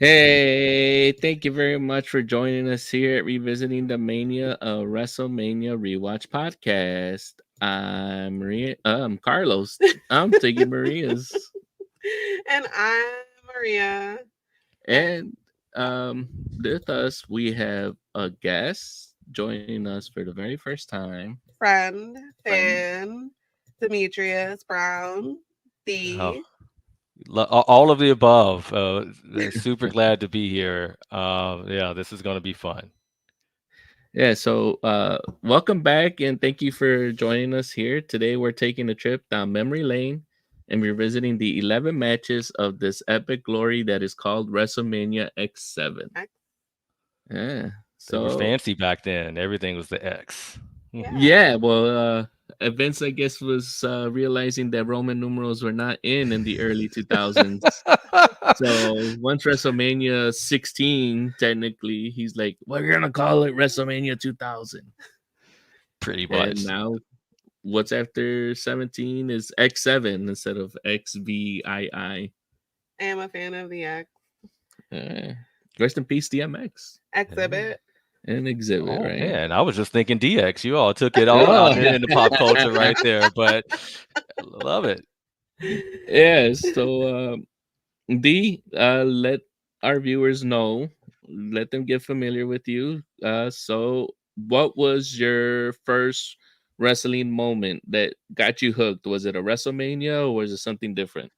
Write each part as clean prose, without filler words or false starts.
Hey, thank you very much for joining us here at Revisiting the Mania WrestleMania Rewatch Podcast. I'm Maria. I'm Carlos. I'm taking Maria's. And I'm Maria. And with us we have a guest joining us for the very first time. Friend, fan, Demetrius Brown, D. All of the above. Super glad to be here. Yeah, this is going to be fun. Yeah, so welcome back and thank you for joining us here. Today we're taking a trip down memory lane and we're visiting the 11 matches of this epic glory that is called WrestleMania X-Seven. Yeah. So they were fancy back then. Everything was the X. Yeah, well, Vince, I guess, was realizing that Roman numerals were not in the early 2000s. So once WrestleMania 16, technically, he's like, we're going to call it WrestleMania 2000. Pretty much. And now what's after 17 is X7 instead of XVII. I am a fan of the X. Rest in peace, DMX. Exhibit. An exhibit, right? Man, I was just thinking DX. You all took it all out in the pop culture right there, but I love it. Yeah, so D, let our viewers know, let them get familiar with you. So what was your first wrestling moment that got you hooked? Was it a WrestleMania or was it something different?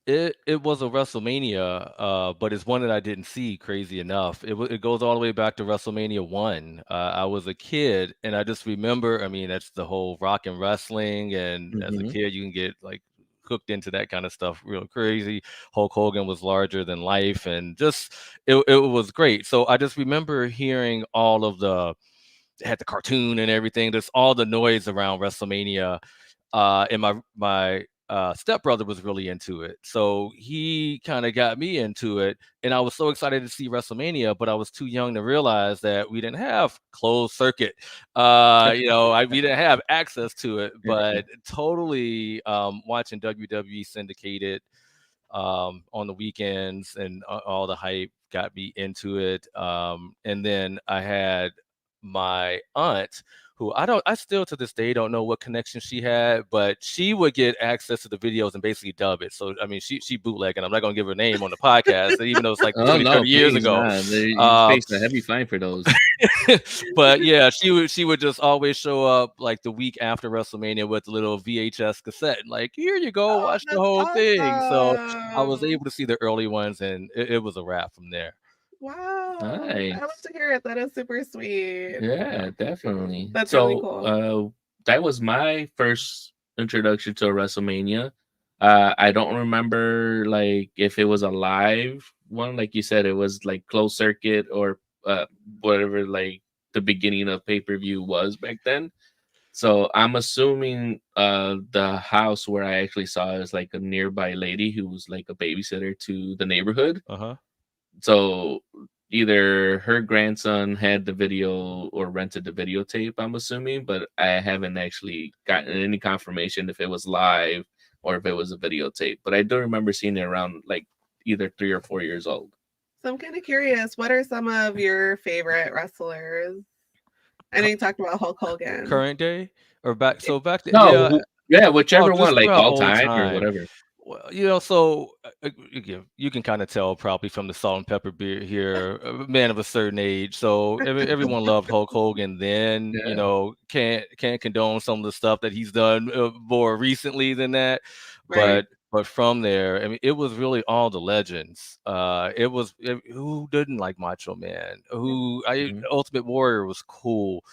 It was a WrestleMania, but it's one that I didn't see. Crazy enough, it goes all the way back to WrestleMania 1. I was a kid, and I just remember. I mean, that's the whole rock and wrestling, and as a kid, you can get like hooked into that kind of stuff real crazy. Hulk Hogan was larger than life, and just it was great. So I just remember hearing all of had the cartoon and everything. There's all the noise around WrestleMania, and my stepbrother was really into it, so he kind of got me into it, and I was so excited to see WrestleMania, but I was too young to realize that we didn't have closed circuit. We didn't have access to it, but totally watching WWE syndicated on the weekends and all the hype got me into it. And then I had my aunt, who I still to this day don't know what connection she had, but she would get access to the videos and basically dub it. So I mean, she bootlegging. I'm not gonna give her name on the podcast, even though it's like 30 years ago. Facing a heavy fine for those. But yeah, she would just always show up like the week after WrestleMania with a little VHS cassette, like, here you go, watch the whole thing. So I was able to see the early ones, and it was a wrap from there. Wow. Nice. I love to hear it. That is super sweet. Yeah, definitely. That's really cool. That was my first introduction to WrestleMania. I don't remember like if it was a live one, like you said, it was like closed circuit or whatever like the beginning of pay-per-view was back then. So I'm assuming the house where I actually saw it is like a nearby lady who was like a babysitter to the neighborhood. So either her grandson had the video or rented the videotape, I'm assuming, but I haven't actually gotten any confirmation if it was live or if it was a videotape. But I do remember seeing it around like either 3 or 4 years old. So I'm kind of curious, what are some of your favorite wrestlers? I know you talked about Hulk Hogan. Current day or back? So back then, no, yeah, whichever one, like all time or whatever. Well, so you can kind of tell probably from the salt and pepper beer here, a man of a certain age. So everyone loved Hulk Hogan then. Can't condone some of the stuff that he's done more recently than that. Right. But from there, I mean, it was really all the legends. Who didn't like Macho Man? Ultimate Warrior was cool.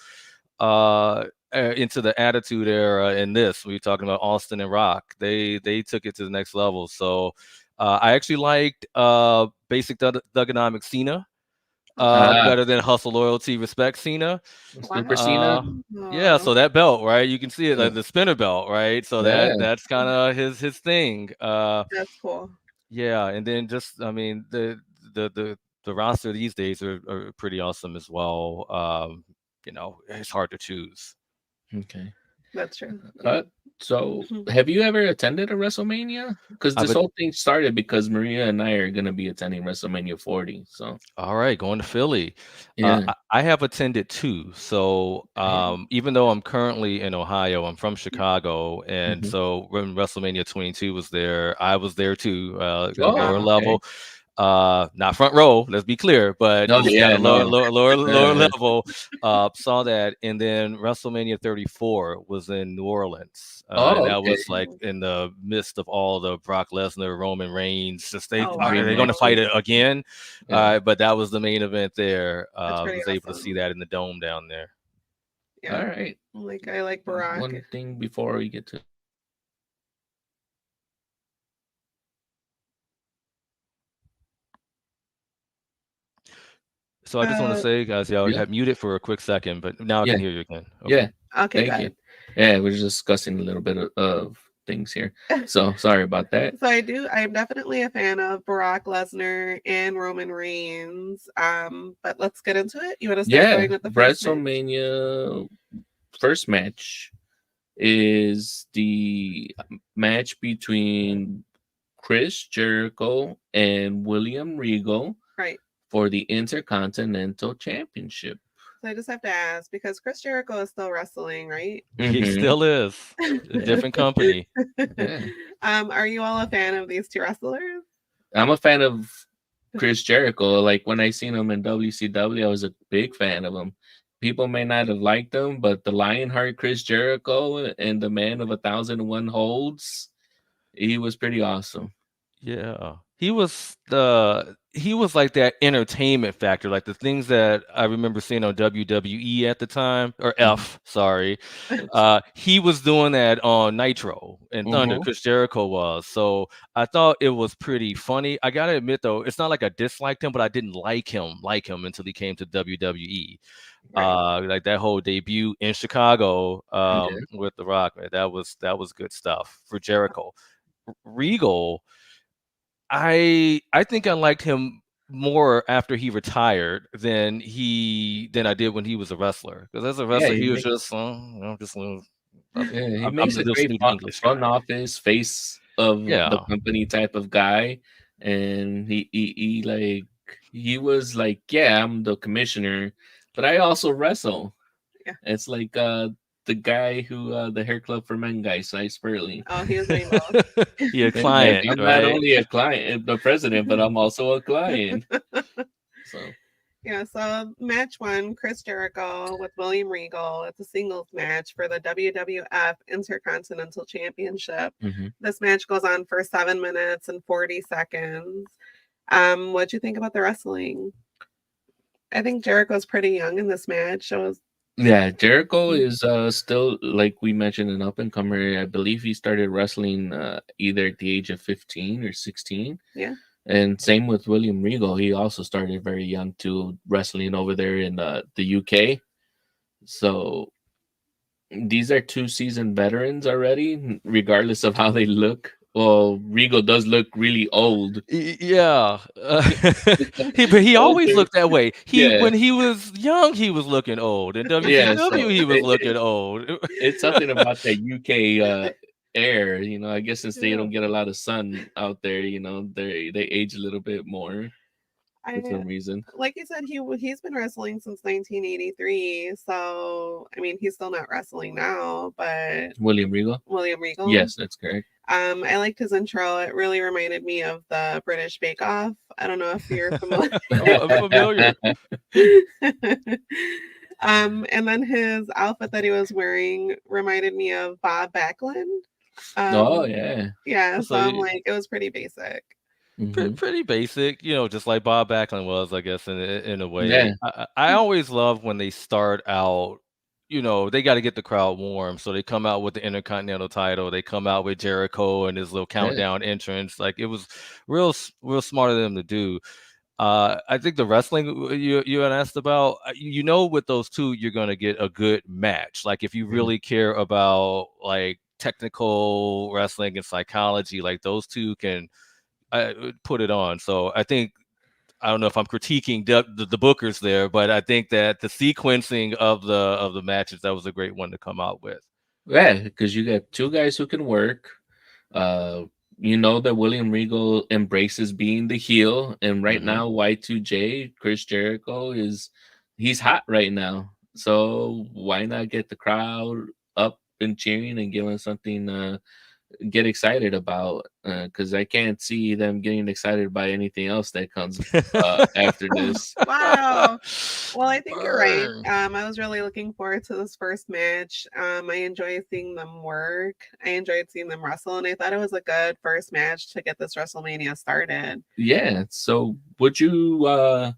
Into the Attitude Era and this, we're talking about Austin and Rock. They took it to the next level. So I actually liked Basic Thugonomics Cena better than Hustle, Loyalty, Respect Cena. Super Cena. Yeah, so that belt, right? You can see it, like the spinner belt, right? So that's kind of his thing. That's cool. Yeah, and then just I mean the roster these days are pretty awesome as well. It's hard to choose. Okay, that's true. So, have you ever attended a WrestleMania? Because I've this whole thing started because Maria and I are going to be attending WrestleMania 40. So, All right, going to Philly. yeah. I have attended two. So Okay. even though I'm currently in Ohio, I'm from Chicago, and Mhm. so when WrestleMania 22 was there, I was there too. The Oh, lower okay. level, not front row. Let's be clear, but No, just kind yeah, of lower, no. lower, lower, lower level. Saw that, and then WrestleMania 34 was in New Orleans, and Oh, that okay. was like in the midst of all the Brock Lesnar, Roman Reigns. Just Oh, are they going to wow. fight it again? Yeah. But that was the main event there. That's pretty Was able to see awesome. that in the dome down there. Yeah. All right. I like Barack. One thing before we get to So I just want to say, guys, y'all yeah, had muted for a quick second, but now I yeah, can hear you again. Okay. yeah. Okay, Thank you. good. Yeah, we're just discussing a little bit of things here. So sorry about that. So I'm definitely a fan of Barack Lesnar and Roman Reigns. But let's get into it. You want to start Yeah, going with the first match? WrestleMania first match is the match between Chris Jericho and William Regal Right. for the Intercontinental Championship. So I just have to ask because Chris Jericho is still wrestling, right? He Mhm. still is a different company. Yeah. Are you all a fan of these two wrestlers? I'm a fan of Chris Jericho. Like when I seen him in WCW, I was a big fan of him. People may not have liked him, but the Lionheart Chris Jericho and the Man of 1,001 Holds, he was pretty awesome. Yeah. He was like that entertainment factor, like the things that I remember seeing on WWE at the time, or F, sorry. He was doing that on Nitro and Thunder, Mm-hmm. Chris Jericho was. So I thought it was pretty funny. I gotta admit though, it's not like I disliked him, but I didn't like him until he came to WWE. Right. Like that whole debut in Chicago Yeah. with The Rock, man, that was good stuff for Jericho. Regal, I think I liked him more after he retired than I did when he was a wrestler. Because as a Yeah, wrestler, he was just he I'm makes the a little great snooty English front guy. office face of the Yeah, company type of guy, and he like he was like, yeah, I'm the commissioner, but I also wrestle. Yeah. It's like the guy who the hair club for men guy, Cy Sperling. Oh, he was doing both. he a Like client, I'm not right? only a client, the president, but I'm also a client. So Yeah, so match one, Chris Jericho with William Regal. It's a singles match for the WWF Intercontinental Championship. mhm. This match goes on for 7 minutes and 40 seconds. What'd you think about the wrestling? I think Jericho's pretty young in this match. It was Yeah, Jericho is still like we mentioned an up and comer. I believe he started wrestling either at the age of 15 or 16. yeah, And same with William Regal. He also started very young too, wrestling over there in the UK. So these are two seasoned veterans already, regardless of how they look. Well, Regal does look really old. Yeah, but he always Older. looked that way. Yeah. When he was young, he was looking old. In Yeah. WCW, So he was looking old. it's something about that UK air, I guess since they yeah. don't get a lot of sun out there, they age a little bit more for I some reason. like you said, he's been wrestling since 1983. So I mean, he's still not wrestling now, but William Regal? William Regal. Yes, that's correct. I liked his intro. It really reminded me of the British Bake Off. I don't know if you're familiar. I'm familiar. And then his outfit that he was wearing reminded me of Bob Backlund. Oh Um, yeah. yeah, so So I'm like, it was pretty basic. Hmm. pretty basic, just like Bob Backlund was, I guess, in a way. Yeah. I always love when they start out. They got to get the crowd warm, so they come out with the Intercontinental title. They come out with Jericho and his little Yeah. countdown entrance. Like it was real smart of them to do. I think the wrestling you had asked about, with those two, you're gonna get a good match. Like if you Mhm. really care about like technical wrestling and psychology, like those two can put it on. So I don't know if I'm critiquing the bookers there, but I think that the sequencing of the matches, that was a great one to come out with. Yeah, because you got two guys who can work. Uh, you know that William Regal embraces being the heel, and right Hmm. now Y2J Chris Jericho he's hot right now. So why not get the crowd up and cheering and give him something get excited about? Because I can't see them getting excited by anything else that comes after this. Wow. Well, I think you're right. Burn. I was really looking forward to this first match. I enjoyed seeing them work. I enjoyed seeing them wrestle, and I thought it was a good first match to get this WrestleMania started. Yeah. So would you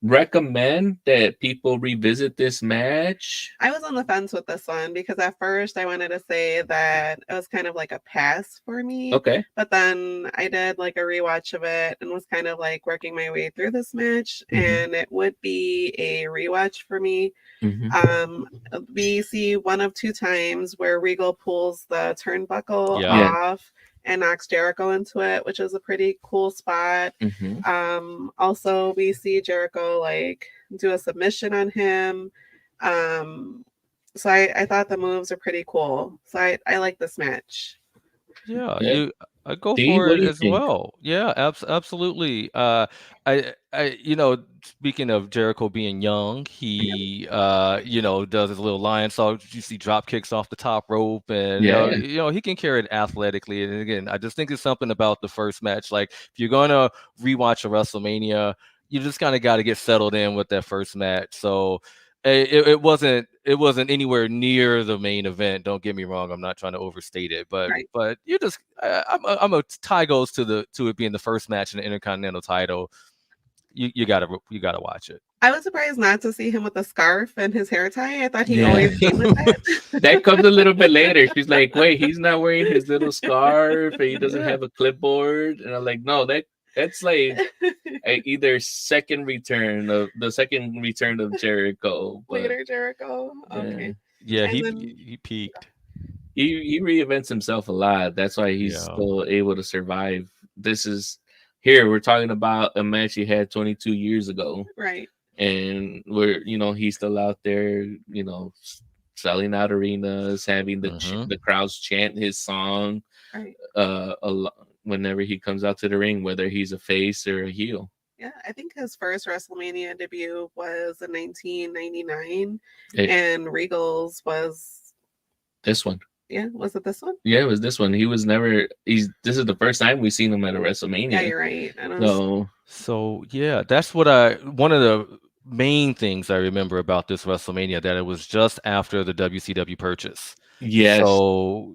recommend that people revisit this match? I was on the fence with this one because at first I wanted to say that it was kind of like a pass for me, Okay. but then I did like a rewatch of it and was kind of like working my way through this match, Mhm. and it would be a rewatch for me. Mhm. Um, we see one of two times where Regal pulls the turnbuckle Yeah. Yeah. off and knocks Jericho into it, which is a pretty cool spot. Mhm. Also, we see Jericho like do a submission on him. So I thought the moves are pretty cool. So I like this match. Yeah, Yeah. I go Dee, for what it do you as think? well. Yeah, absolutely. Speaking of Jericho being young, he, does his little lion song. You see drop kicks off the top rope, and Yeah. he can carry it athletically. And again, I just think it's something about the first match. Like if you're gonna rewatch a WrestleMania, you just kind of got to get settled in with that first match. So it wasn't anywhere near the main event. Don't get me wrong. I'm not trying to overstate it, but Right. you just I'm a tie goes to it being the first match in the Intercontinental title. You gotta watch it. I was surprised not to see him with a scarf and his hair tie. I thought he Yeah. always came with That it. comes a little bit later. She's like, wait, he's not wearing his little scarf and he doesn't Yeah. have a clipboard. And I'm like, no, that's like either second return of Jericho. But Later, Jericho. yeah. Okay. Yeah, And he then he peaked. He reinvents himself a lot. That's why he's Yeah. still able to survive. This is here we're talking about a match he had 22 years ago, right. and he's still out there, selling out arenas, having Hmm. the crowds chant his song Right. whenever he comes out to the ring, whether he's a face or a heel. Yeah, I think his first WrestleMania debut was in 1999, It, and Regal's was, this one. yeah, was it this one? Yeah, it was this one. He was never. This is the first time we've seen him at a Yeah, WrestleMania. you're right. I don't. So Yeah, that's one of the main things I remember about this WrestleMania, that it was just after the WCW purchase. yes, So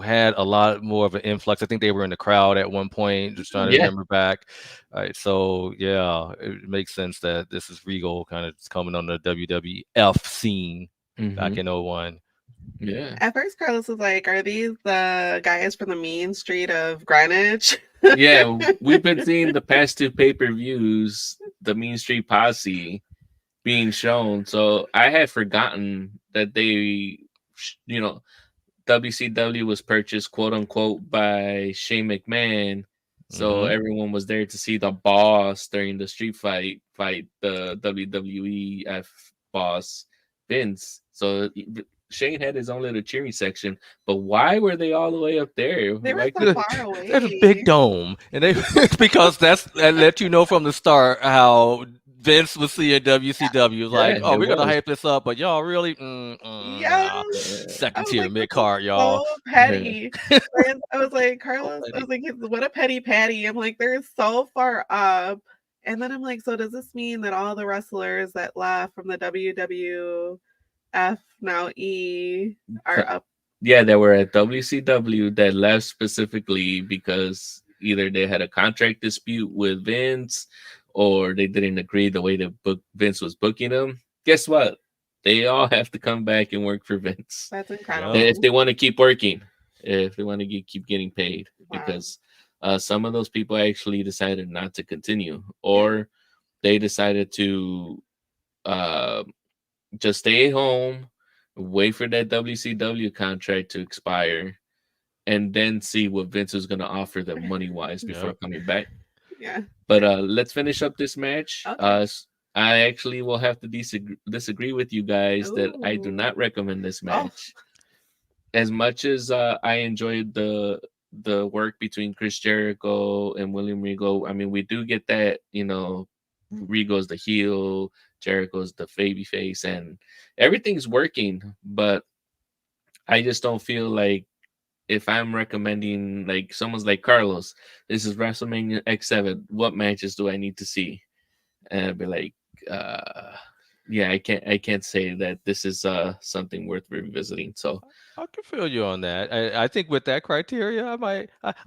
had a lot more of an influx. I think they were in the crowd at one point, just trying to yeah. remember back. All right, so yeah, it makes sense that this is Regal kind of coming on the WWF scene back Hmm. in '01. Yeah. At first, Carlos was like, "Are these the guys from the mean street of Greenwich?" Yeah, we've been seeing the past two pay-per-views, the Mean Street Posse being shown. So I had forgotten that you know, WCW was purchased, quote unquote, by Shane McMahon. So Hmm. everyone was there to see the boss during the street fight the WWEF boss Vince. So Shane had his own little cheering section, but why were they all the way up there? They were Why so could far There's a big away. dome, and they because that let you know from the start how Vince was seeing WCW. Like, Yeah, oh, it we're gonna was. hype this up, but y'all really, Yes. nah, I second was tier like, mid this is card, y'all. so Yeah. petty. And I was like, Carlos, I was like, what a petty patty. I'm like, they're so far up. And then I'm like, so does this mean that all the wrestlers that left from the WWF, now E, are up? Yeah, they were at WCW that left specifically because either they had a contract dispute with Vince or they didn't agree the way that Vince was booking them. Guess what? They all have to come back and work for Vince That's Yeah. incredible. if they want to keep working, if they want to keep getting paid, Wow. because some of those people actually decided not to continue, or they decided to uh, just stay home, wait for that WCW contract to expire, and then see what Vince was going to offer them money wise before Yep. coming back. Yeah. But let's finish up this match. Okay. I actually will have to disagree with you guys that I do Ooh. not recommend this Oh, match. as much as I enjoyed the work between Chris Jericho and William Regal, I mean, we do get that, Regal's the heel, Jericho's the baby face, and everything's working. But I just don't feel like if I'm recommending like someone's like Carlos, this is WrestleMania X-Seven. What matches do I need to see? And I'd be like, yeah, I can't say that this is something worth revisiting. So I can feel you on that. I think with that criteria, I'm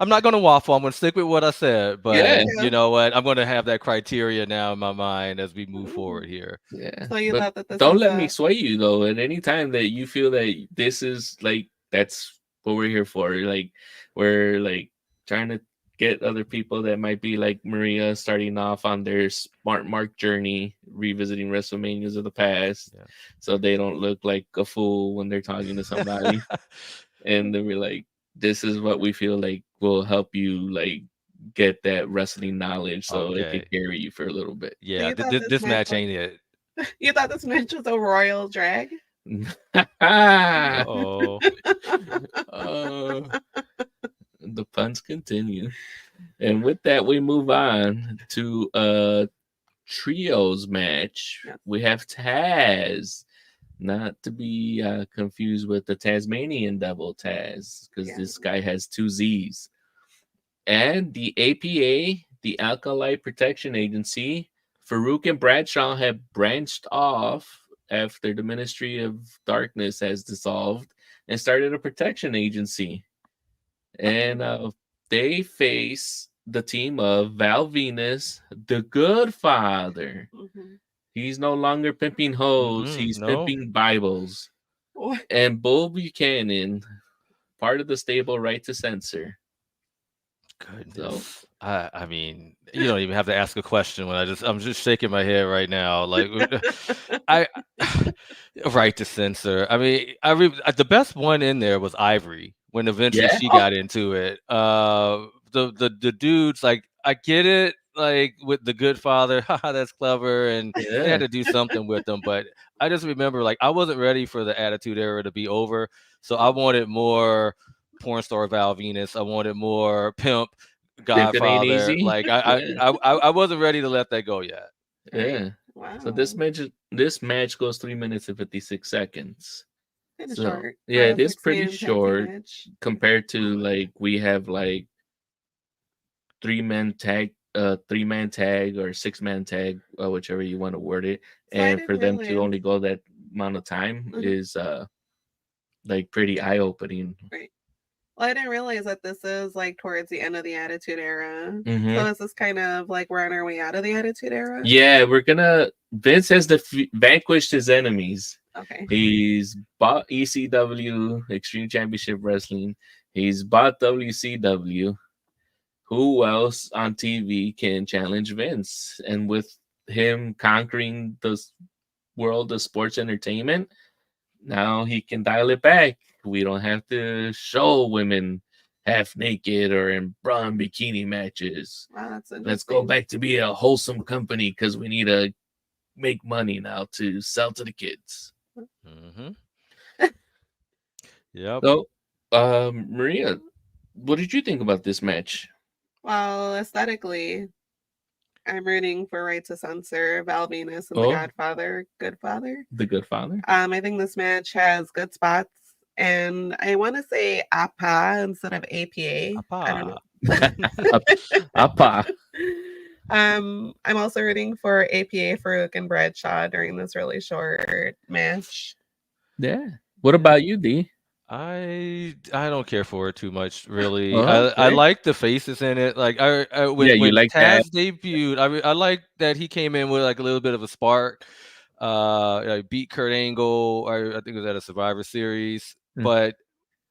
not going to waffle. I'm going to stick with what I said, yeah, but you know what? I'm going to have that criteria now in my mind as we move forward here. yeah. So you But thought that this don't was let me sway you though. At any time that you feel that this is like that's what we're here for. Like we're like trying to get other people that might be like Maria starting off on their smart mark journey, revisiting WrestleManias of the past, Yeah. so they don't look like a fool when they're talking to somebody. And then we're like, this is what we feel like will help you like get that wrestling knowledge, so it can Okay. carry you for a little bit. Yeah, you thought this match was- ain't it. You thought this match was a royal drag? Uh-oh. The puns continue. And with that, we move on to a trios match. Yes. We have Taz, not to be confused with the Tasmanian Devil Taz, because this guy has two Z's. And the APA, the Alkali Protection Agency, Farouk and Bradshaw have branched off after the Ministry of Darkness has dissolved and started a protection agency. And they face the team of Val Venus, the Good Father. Mm-hmm. He's no longer pimping hoes, he's pimping Bibles. What? And Bull Buchanan, part of the stable Right to Censor. Goodness. So, I mean, you don't even have to ask a question when I'm just shaking my head right now. Like I Right to Censor. I mean, the best one in there was Ivory when eventually she got into it. The dudes, like, I get it, like with the Good Father, haha, that's clever, and they had to do something with them. But I just remember, like, I wasn't ready for the Attitude Era to be over, so I wanted more porn star Val Venus. I wanted more pimp Godfather. Like I wasn't ready to let that go yet. Yeah. Wow. So this match goes 3 minutes and 56 seconds. So, short. Yeah, it is pretty short compared to like we have like 3-man tag or 6-man tag, whichever you want to word it. So and for them to only go that amount of time is like pretty eye-opening. Right. Well, I didn't realize that this is like towards the end of the Attitude Era. Mm-hmm. So is this kind of like we're on our way out of the Attitude Era? Yeah, Vince has vanquished his enemies. Okay. He's bought ECW, Extreme Championship Wrestling. He's bought WCW. Who else on TV can challenge Vince? And with him conquering the world of sports entertainment, now he can dial it back. We don't have to show women half naked or in bra and bikini matches. Wow, that's interesting. Let's go back to be a wholesome company because we need to make money now to sell to the kids. Mm-hmm. Yep. So, Maria, what did you think about this match? Well, aesthetically, I'm rooting for Right to Censor, Val Venus, and the Godfather. Good Father. The Good Father. I think this match has good spots, and I want to say APA instead of APA. APA. APA. I'm also rooting for APA, Farouk, and Bradshaw during this really short match. Yeah. What about you, D? I don't care for it too much, really. I like the faces in it. Like when like Taz debuted, I like that he came in with like a little bit of a spark. Beat Kurt Angle, or I think it was at a Survivor Series, but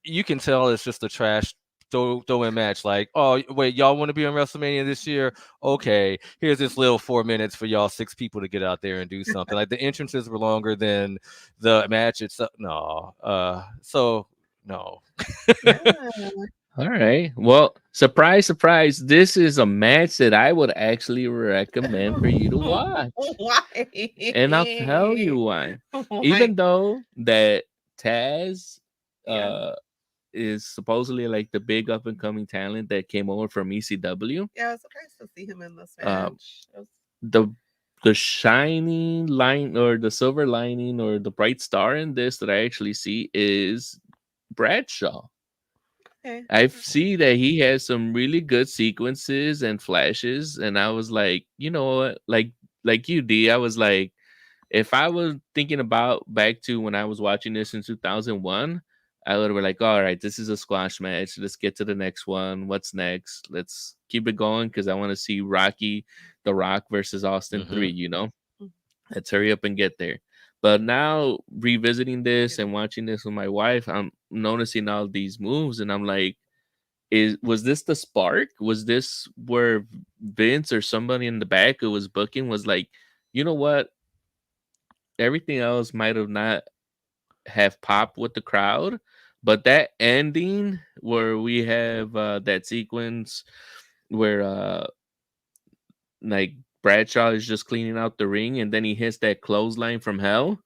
you can tell it's just a trash throw-in match. Like, oh wait, y'all want to be on WrestleMania this year? Okay, here's this little 4 minutes for y'all 6 people to get out there and do something. Like the entrances were longer than the match itself. No, so no. All right. Well, surprise, surprise. This is a match that I would actually recommend for you to watch. Why? And I'll tell you why. Even though that Taz is supposedly like the big up and coming talent that came over from ECW. Yeah, I was surprised to see him in this Uh, match. the the shining line or the silver lining or the bright star in this that I actually see is Bradshaw. Okay. I see that he has some really good sequences and flashes, and I was like, you know what, like you, D. I was like, if I was thinking about back to when I was watching this in 2001, I would have been like, all right, this is a squash match. Let's get to the next one. What's next? Let's keep it going because I want to see Rocky, The Rock versus Austin 3, you know? Mhm. Let's hurry up and get there. But now revisiting this and watching this with my wife, I'm noticing all these moves and I'm like, was this the spark? Was this where Vince or somebody in the back who was booking was like, you know what? Everything else might have not have popped with the crowd, but that ending where we have that sequence where like Bradshaw is just cleaning out the ring and then he hits that clothesline from hell.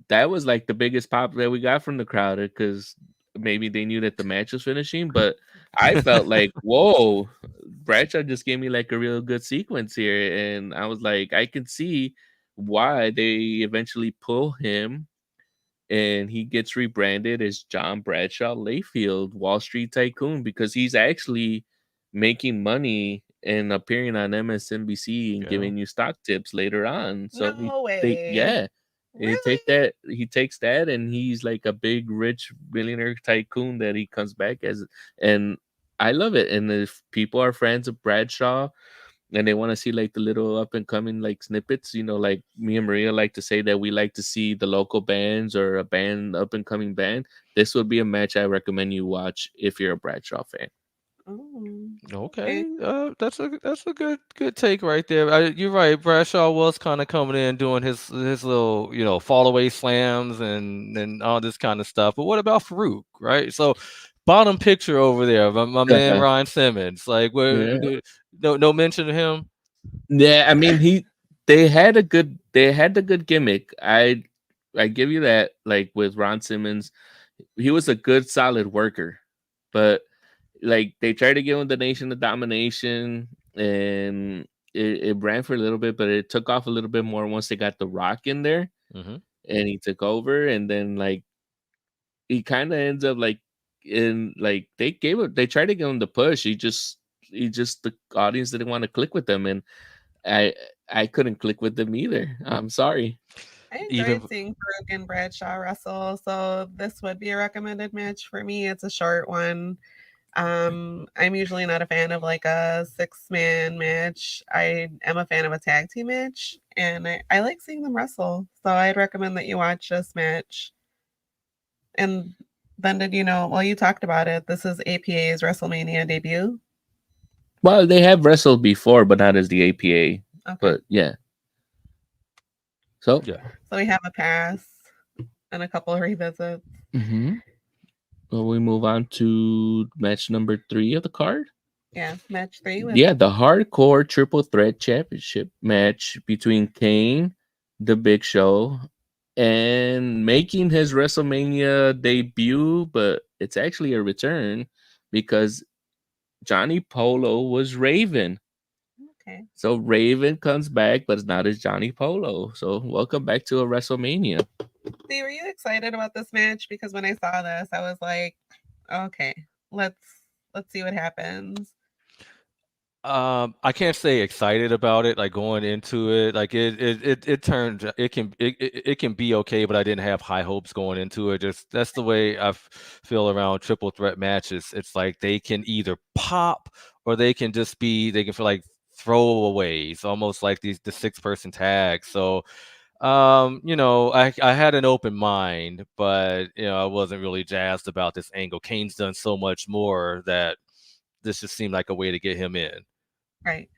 That was like the biggest pop that we got from the crowd because maybe they knew that the match was finishing, but I felt like, whoa, Bradshaw just gave me like a real good sequence here. And I was like, I can see why they eventually pull him and he gets rebranded as John Bradshaw Layfield, Wall Street Tycoon, because he's actually making money and appearing on MSNBC and Yeah. giving you stock tips later on. So No yeah, way. Really? he takes that, and he's like a big rich billionaire tycoon that he comes back as, and I love it. And if people are friends of Bradshaw and they want to see like the little up and coming like snippets, like me and Maria like to say that we like to see the local bands or a band up and coming band. This would be a match I recommend you watch if you're a Bradshaw fan. Oh, okay. Okay, that's a good take right there. You're right. Bradshaw was kind of coming in doing his little fall away slams and all this kind of stuff. But what about Farouk, right? So bottom picture over there, my man Ryan Simmons. Like, Yeah. no mention of him. Yeah, I mean they had the good gimmick. I give you that. Like with Ron Simmons, he was a good solid worker, but like they tried to give him the Nation of Domination, and it ran for a little bit, but it took off a little bit more once they got The Rock in there, Mm-hmm. and he took over, and then like he kind of ends up like in like they tried to give him the push. He just the audience didn't want to click with them, and I I couldn't click with them either. I'm sorry. I Even enjoyed seeing Farouk and Bradshaw wrestle, so this would be a recommended match for me. It's a short one. I'm usually not a fan of like a 6-man match. I am a fan of a tag team match, and I like seeing them wrestle. So I'd recommend that you watch this match. And then did you know? Well, you talked about it. This is APA's WrestleMania debut. Well, they have wrestled before, but not as the APA. Okay. But yeah. So yeah. So we have a pass and a couple of revisits. Well, we move on to match number 3 of the card. Yeah, match 3 with Yeah, the hardcore triple threat championship match between Kane, the Big Show, and making his WrestleMania debut, but it's actually a return because Johnny Polo was Raven. Okay. So Raven comes back, but it's not as Johnny Polo. So welcome back to a WrestleMania. See, were you excited about this match? Because when I saw this, I was like, okay, let's see what happens. I can't say excited about it, like going into it. Like it turned it can be okay, but I didn't have high hopes going into it. Just that's the way I feel around triple threat matches. It's like they can either pop or they can feel like throwaways, almost like the 6-person tag. So I had an open mind, but I wasn't really jazzed about this angle. Kane's done so much more that this just seemed like a way to get him in. Right.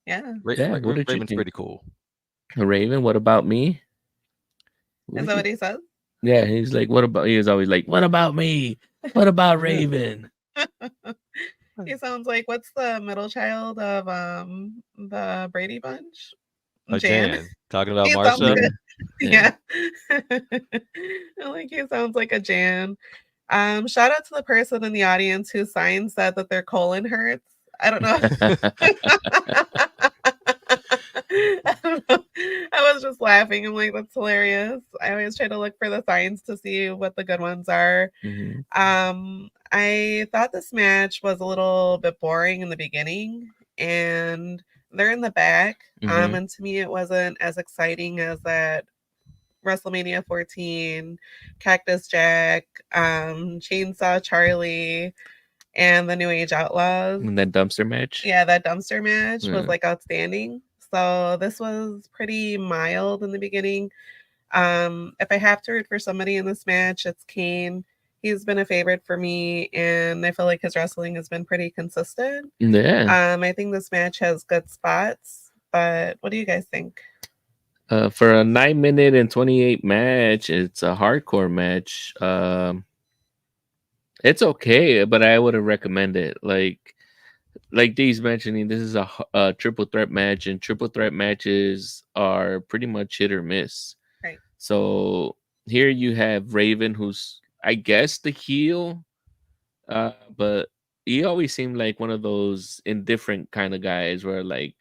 Yeah. What did you Raven's think? pretty cool. Raven, what about me? Is that what he says? Yeah, he's like, what about? He was always like, what about me? What about Raven? He sounds like what's the middle child of the Brady Bunch? Jan. Talking about He sounds Marsha. like yeah. I like he sounds like a Jan. Shout out to the person in the audience whose sign said that their colon hurts. I don't know. I don't know. I was just laughing. I'm like, that's hilarious. I always try to look for the signs to see what the good ones are. I thought this match was a little bit boring in the beginning, and they're in the back. And to me, it wasn't as exciting as that WrestleMania 14, Cactus Jack, Chainsaw Charlie, and the New Age Outlaws. And that dumpster match? Yeah, that dumpster match was like outstanding. So this was pretty mild in the beginning. If I have to root for somebody in this match, it's Kane. He's been a favorite for me, and I feel like his wrestling has been pretty consistent. Yeah. I think this match has good spots, but what do you guys think? For a 9-minute and 28 match, it's a hardcore match. It's okay, but I wouldn't recommend it. Like Dee's mentioning, this is a triple threat match, and triple threat matches are pretty much hit or miss. Right. So here you have Raven, who's I guess the heel, but he always seemed like one of those indifferent kind of guys where like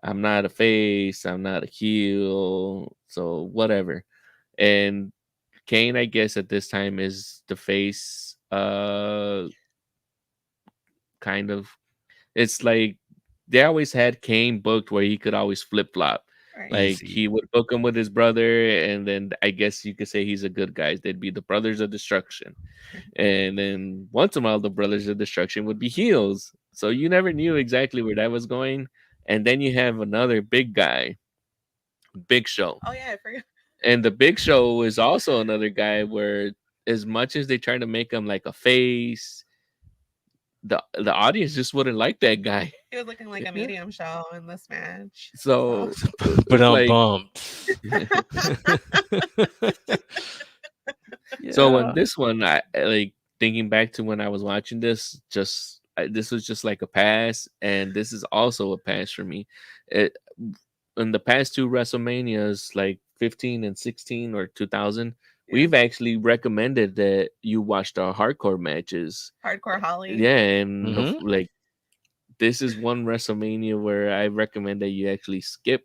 I'm not a face, I'm not a heel, so whatever. And Kane, I guess at this time is the face. Kind of. It's like they always had Kane booked where he could always flip flop. Right. Like he would book him with his brother, and then I guess you could say he's a good guy. They'd be the Brothers of Destruction, and then once in a while the Brothers of Destruction would be heels. So you never knew exactly where that was going. And then you have another big guy, Big Show. Oh yeah, I forgot. And the Big Show is also another guy where, as much as they try to make him like a face, the audience just wouldn't like that guy. He was looking like a medium show in this match. So but I'm like, bumped. So when this one, I like thinking back to when I was watching this, this was just like a pass, and this is also a pass for me. In the past two WrestleManias, like 15 and 16 or 2000, we've actually recommended that you watch the hardcore matches. Hardcore Holly. Yeah, and like this is one WrestleMania where I recommend that you actually skip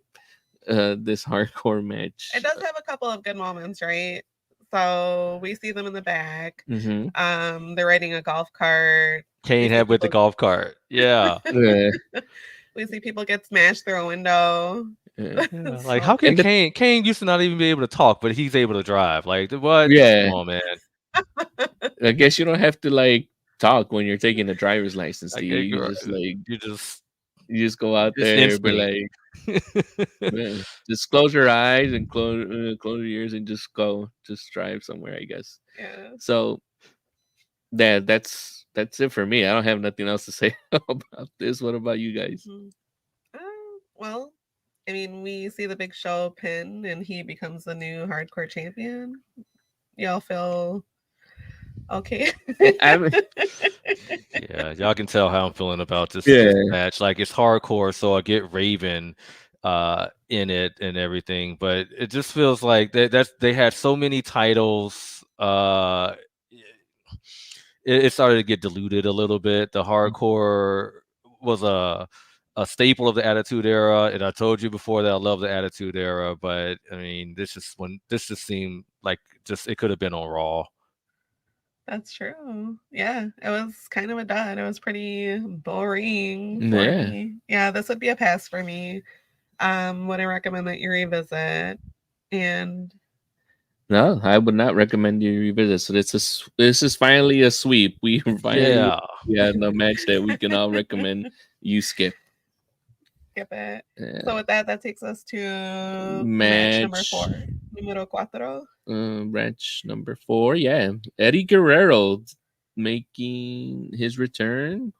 this hardcore match. It does have a couple of good moments, right? So we see them in the back. They're riding a golf cart. Kane had with the golf cart. Yeah. We see people get smashed through a window. Yeah. Like, how can Kane used to not even be able to talk, but he's able to drive? Like, what? Yeah. Come on, man. I guess you don't have to like talk when you're taking a driver's license. You just go out there, but like, man, just close your eyes and close your ears and just drive somewhere, I guess. Yeah. So that's it for me. I don't have nothing else to say about this. What about you guys? Well, I mean, we see the Big Show pin, and he becomes the new hardcore champion. Y'all feel okay? Yeah, y'all can tell how I'm feeling about this match. Like, it's hardcore, so I get Raven in it and everything, but it just feels like they had so many titles. It started to get diluted a little bit. The hardcore was a staple of the Attitude Era, and I told you before that I love the Attitude Era, but I mean, this just seemed like it could have been on Raw. That's true. Yeah, it was kind of a dud. It was pretty boring for me. Yeah, this would be a pass for me. Would I recommend that you revisit? And no, I would not recommend you revisit. So this is finally a sweep. We finally have a match that we can all recommend you skip. Skip it. Yeah. So with that takes us to match number 4. Numero 4. Match number 4, yeah. Eddie Guerrero making his return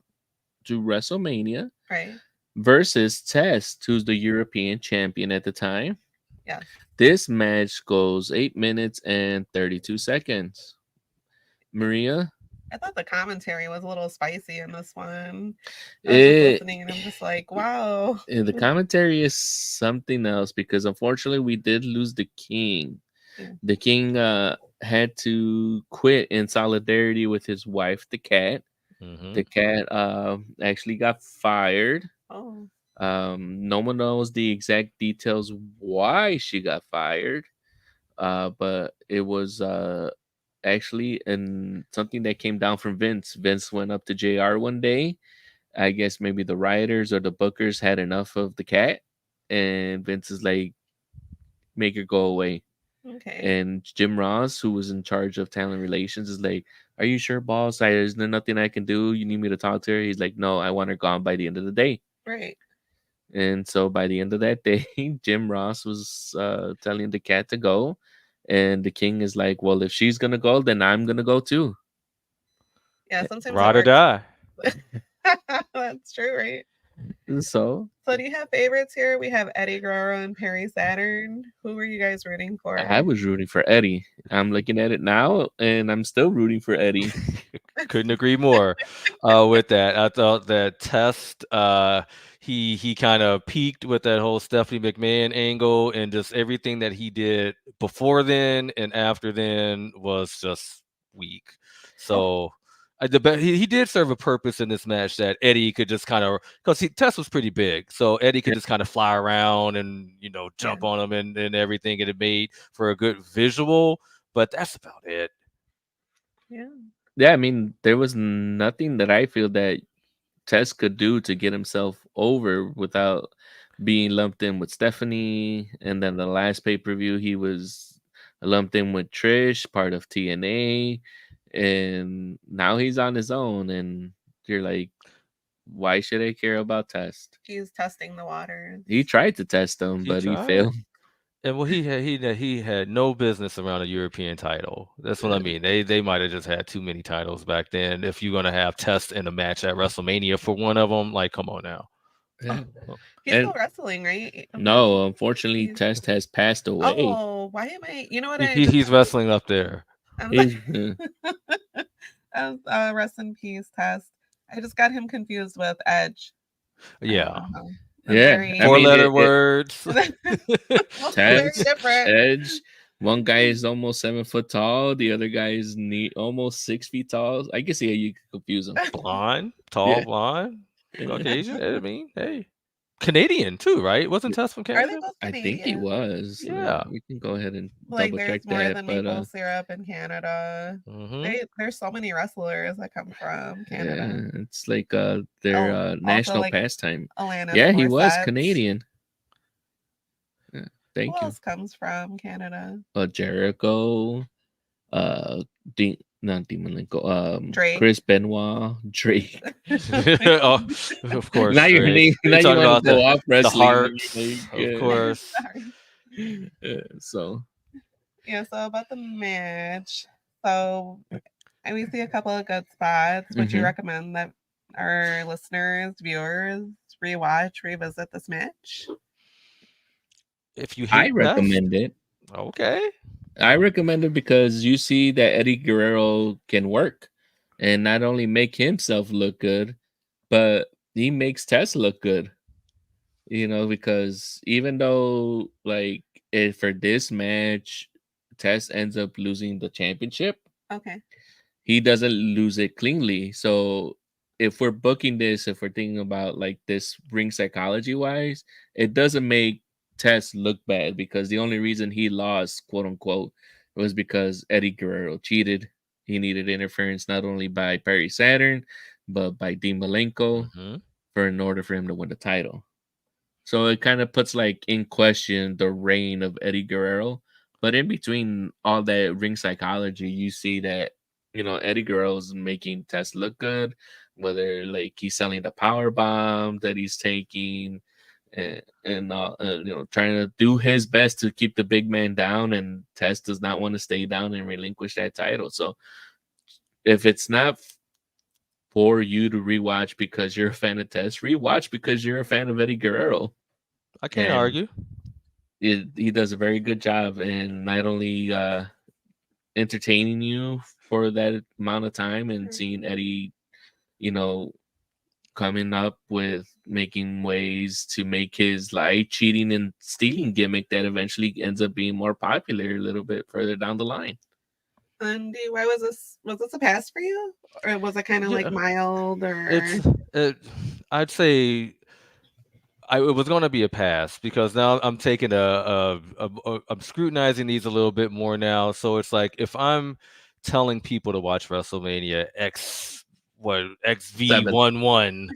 to WrestleMania. Right. Versus Test, who's the European champion at the time. Yeah. This match goes 8 minutes and 32 seconds. Maria? I thought the commentary was a little spicy in this one. I was just listening, and I'm just like, wow. The commentary is something else, because unfortunately we did lose the King. The King had to quit in solidarity with his wife, the cat. Mm-hmm. The cat actually got fired. Oh. No one knows the exact details why she got fired, but it was actually something that came down from Vince. Vince went up to JR one day. I guess maybe the writers or the bookers had enough of the cat, and Vince is like, make her go away. Okay. And Jim Ross, who was in charge of talent relations, is like, "Are you sure, boss? Is there nothing I can do? You need me to talk to her?" He's like, "No, I want her gone by the end of the day." Right. And so by the end of that day, Jim Ross was telling the cat to go, and the king is like, "Well, if she's gonna go, then I'm gonna go too." Yeah, sometimes Ride or it die. works. That's true, right? So So do you have favorites here? We have Eddie Guerrero and Perry Saturn. Who were you guys rooting for? I was rooting for Eddie. I'm looking at it now, and I'm still rooting for Eddie. Couldn't agree more with that. I thought that Test, he kind of peaked with that whole Stephanie McMahon angle, and just everything that he did before then and after then was just weak. So he did serve a purpose in this match, that Eddie could just kind of, because Test was pretty big, so Eddie could just kind of fly around and jump on him and everything, and it made for a good visual. But that's about it. Yeah, I mean, there was nothing that I feel that Tess could do to get himself over without being lumped in with Stephanie. And then the last pay-per-view, he was lumped in with Trish, part of TNA. And now he's on his own. And you're like, why should I care about Test? He's testing the waters. He tried to test him, but he failed. And well, he had no business around a European title. That's what I mean. They might have just had too many titles back then. If you're gonna have Test in a match at WrestleMania for one of them, like, come on now. Yeah. He's still wrestling, right? No, unfortunately, Test has passed away. Oh, why am I? You know what? He's wrestling up there. Rest in peace, Test. I just got him confused with Edge. Yeah. Yeah, four-letter words. Very different. Edge. One guy is almost 7 foot tall. The other guy is almost 6 feet tall. I can see how you can confuse them. Blonde, tall, blonde, Caucasian. I mean, hey, Canadian too, right? Wasn't Test from Canada? I think he was. Yeah, we can go ahead and like double check more that. Than but maple syrup in Canada. There's so many wrestlers that come from Canada. Yeah, it's like their national like pastime. Alanis Yeah, he was Morissette. Canadian. Yeah, thank Who you. else comes from Canada? Jericho. Not Demon Linko. Drake. Chris Benoit. Drake. Oh, of course. Now you're now you want to go off wrestling. The Hearts, of course. So about the match. So we see a couple of good spots. Would you recommend that our listeners, viewers, revisit this match? If you I recommend it. Okay. I recommend it because you see that Eddie Guerrero can work and not only make himself look good, but he makes Tess look good. Because even though for this match, Tess ends up losing the championship. Okay. He doesn't lose it cleanly. So if we're booking this, if we're thinking about this ring psychology wise, it doesn't make Test look bad because the only reason he lost, quote unquote, was because Eddie Guerrero cheated. He needed interference not only by Perry Saturn, but by Dean Malenko in order for him to win the title. So it kind of puts in question the reign of Eddie Guerrero. But in between all that ring psychology, you see that Eddie Guerrero's making Test look good, whether he's selling the power bomb that he's taking. And trying to do his best to keep the big man down, and Test does not want to stay down and relinquish that title. So if it's not for you to rewatch because you're a fan of Test, rewatch because you're a fan of Eddie Guerrero. I can't argue. He does a very good job in not only entertaining you for that amount of time and seeing Eddie, coming up with making ways to make his cheating and stealing gimmick that eventually ends up being more popular a little bit further down the line. And why was this a pass for you, or was it kind of like Yeah, mild, or? I'd say it was going to be a pass because now I'm taking I'm scrutinizing these a little bit more now. So it's like if I'm telling people to watch WrestleMania Seven. XV11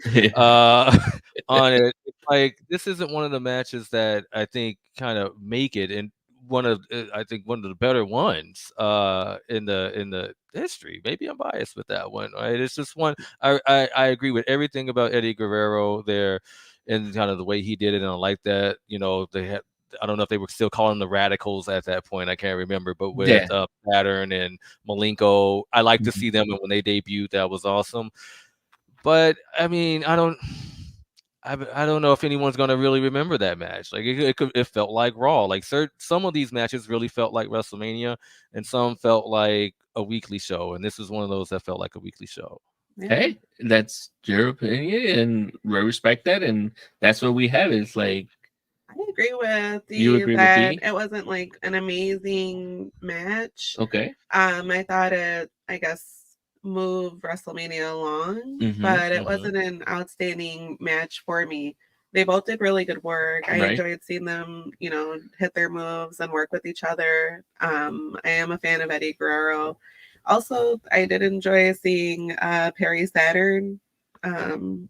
on it, it's like this isn't one of the matches that I think kind of make it, and I think one of the better ones in the history. Maybe I'm biased with that one, right? It's just one. I agree with everything about Eddie Guerrero there and kind of the way he did it. And I like that, they had, I don't know if they were still calling the Radicals at that point. I can't remember, but with Yeah. Pattern and Malenko, I like to Mhm. see them. And when they debuted, that was awesome. But I mean, I don't know if anyone's going to really remember that match. Like it felt like Raw. Like some of these matches really felt like WrestleMania, and some felt like a weekly show. And this was one of those that felt like a weekly show. Yeah. Hey, that's your opinion, and we respect that, and that's what we have. It's like I agree with you agree with that D. it wasn't like an amazing match. Okay. I thought it, I guess, moved WrestleMania along, but it wasn't an outstanding match for me. They both did really good work. I Right. enjoyed seeing them, hit their moves and work with each other. I am a fan of Eddie Guerrero. Also, I did enjoy seeing Perry Saturn.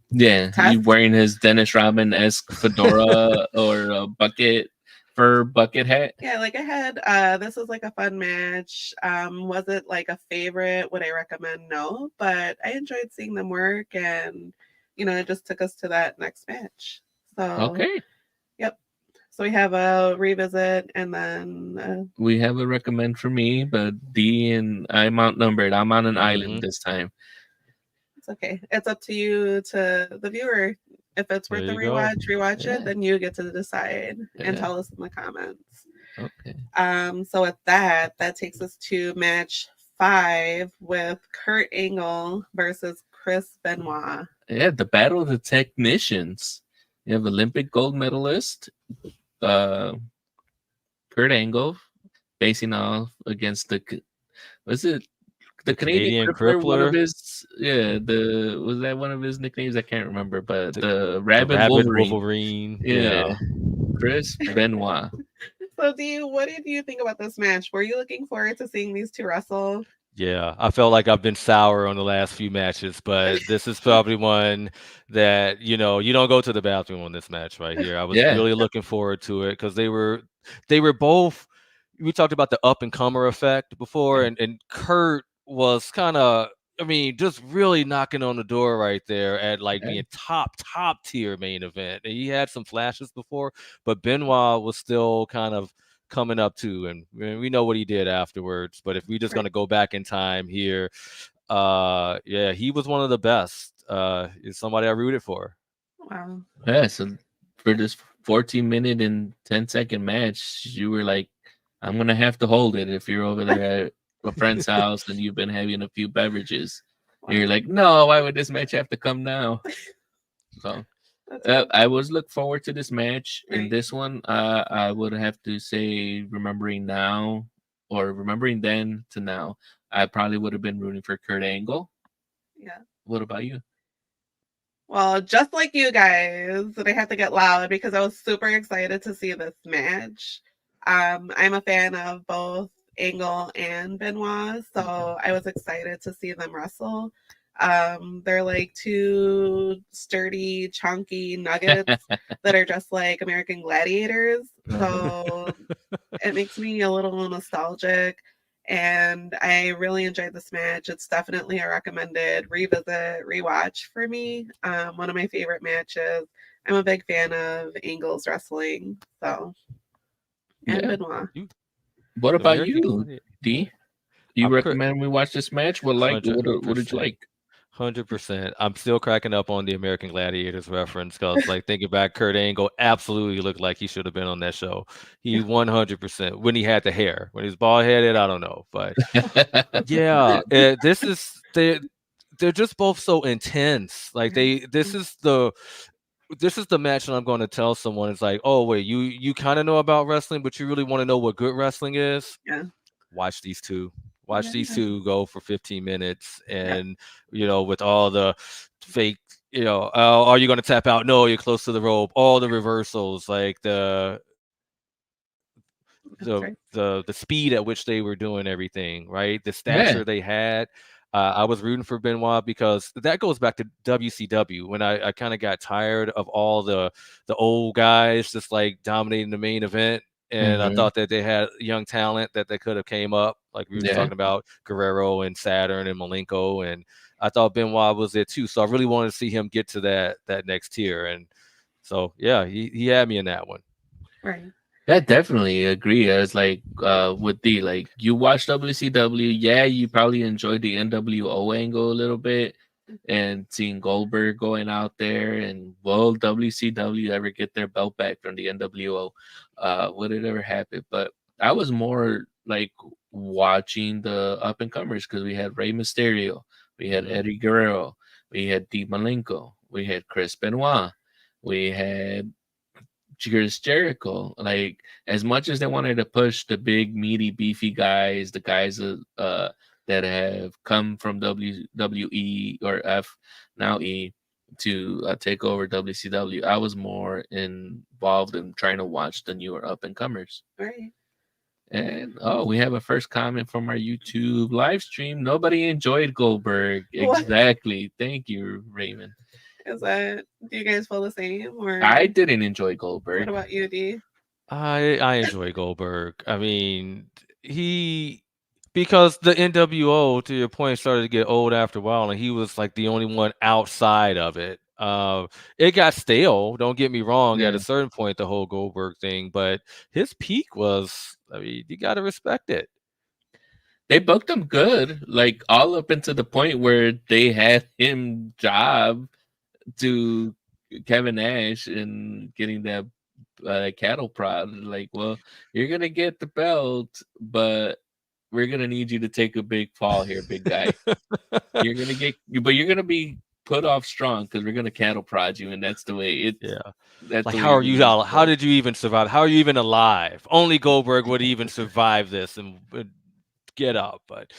Yeah, he Test. wearing his Dennis Rodman-esque fedora or a bucket hat. Yeah, like I had this was like a fun match. Was it like a favorite? Would I recommend? No, but I enjoyed seeing them work, and it just took us to that next match. So Okay. Yep. So we have a revisit, and then We have a recommend for me, but D and I'm outnumbered. I'm on an island this time. it's okay. It's up to you, to the viewer. If it's worth a There you go. rewatch Yeah. it, then you get to decide and Yeah. tell us in the comments. Okay. So with that takes us to match 5 with Kurt Angle versus Chris Benoit. Yeah, the battle of the technicians. You have Olympic gold medalist Kurt Angle facing off against the Canadian Crippler. One of his was that one of his nicknames? I can't remember, but the Rabid Wolverine. Yeah. Chris Benoit. So what did you think about this match? Were you looking forward to seeing these two wrestle? Yeah, I felt like I've been sour on the last few matches, but this is probably one that, you don't go to the bathroom on this match right here. I was really looking forward to it because they were both, we talked about the up and comer effect before, and Kurt was kind of, just really knocking on the door right there at like being top tier main event. And he had some flashes before, but Benoit was still kind of coming up too, and we know what he did afterwards. But if we just gonna go back in time here, he was one of the best. Is somebody I rooted for. Wow. Yeah, so for this 14-minute and 10-second match, you were like, I'm gonna have to hold it if you're over there at a friend's house and you've been having a few beverages. Wow. You're like, no, why would this match have to come now? So I was look forward to this match. Right. In this one, I would have to say, remembering then to now, I probably would have been rooting for Kurt Angle. Yeah. What about you? Well, just like you guys, I have to get loud because I was super excited to see this match. I'm a fan of both Angle and Benoit, so I was excited to see them wrestle. They're like two sturdy, chunky nuggets that are just like American Gladiators. So it makes me a little nostalgic, and I really enjoyed this match. It's definitely a recommended revisit, rewatch for me. One of my favorite matches. I'm a big fan of Angle's wrestling. So, and Benoit. What about you, D? Do you recommend we watch this match? What did you like? 100%. I'm still cracking up on the American Gladiators reference because, like, thinking back, Kurt Angle absolutely looked like he should have been on that show. He 100% when he had the hair. When he was bald headed, I don't know, but they're just both so intense. Like this is the match that I'm going to tell someone. It's like, oh wait, you kind of know about wrestling, but you really want to know what good wrestling is? Yeah. Watch these two. Watch these two go for 15 minutes, and with all the fake, are you going to tap out? No, you're close to the rope. All the reversals, like the speed at which they were doing everything, right? The stature they had. I was rooting for Benoit because that goes back to WCW when I kind of got tired of all the old guys just like dominating the main event. And I thought that they had young talent that they could have came up, like we were talking about Guerrero and Saturn and Malenko. And I thought Benoit was it too. So I really wanted to see him get to that next tier. And so, yeah, he had me in that one. Right. Yeah, definitely agree. As like with the like you watch WCW, yeah, you probably enjoyed the NWO angle a little bit and seeing Goldberg going out there, and will WCW ever get their belt back from the NWO? Would it ever happen? But I was more like watching the up and comers because we had Rey Mysterio, we had Eddie Guerrero, we had Dean Malenko, we had Chris Benoit, we had Chris Jericho. Like, as much as they wanted to push the big, meaty, beefy guys, the guys that have come from WWE or F, now E, to take over WCW, I was more involved in trying to watch the newer up and comers. Right. And we have a first comment from our YouTube live stream. Nobody enjoyed Goldberg. What? Exactly. Thank you, Raymond. Do you guys feel the same? Or I didn't enjoy Goldberg. What about you, D? I enjoy Goldberg. I mean, because the NWO, to your point, started to get old after a while, and he was like the only one outside of it. It got stale. Don't get me wrong. At a certain point, the whole Goldberg thing, but his peak was. I mean, you got to respect it. They booked him good, like all up into the point where they had him job to Kevin Nash and getting that cattle prod. Like, well, you're gonna get the belt, but we're gonna need you to take a big fall here, big guy. You're gonna be put off strong because we're gonna cattle prod you, and that's the way it. Yeah. That's like, how are you? How did you even survive? How are you even alive? Only Goldberg would even survive this and get up. But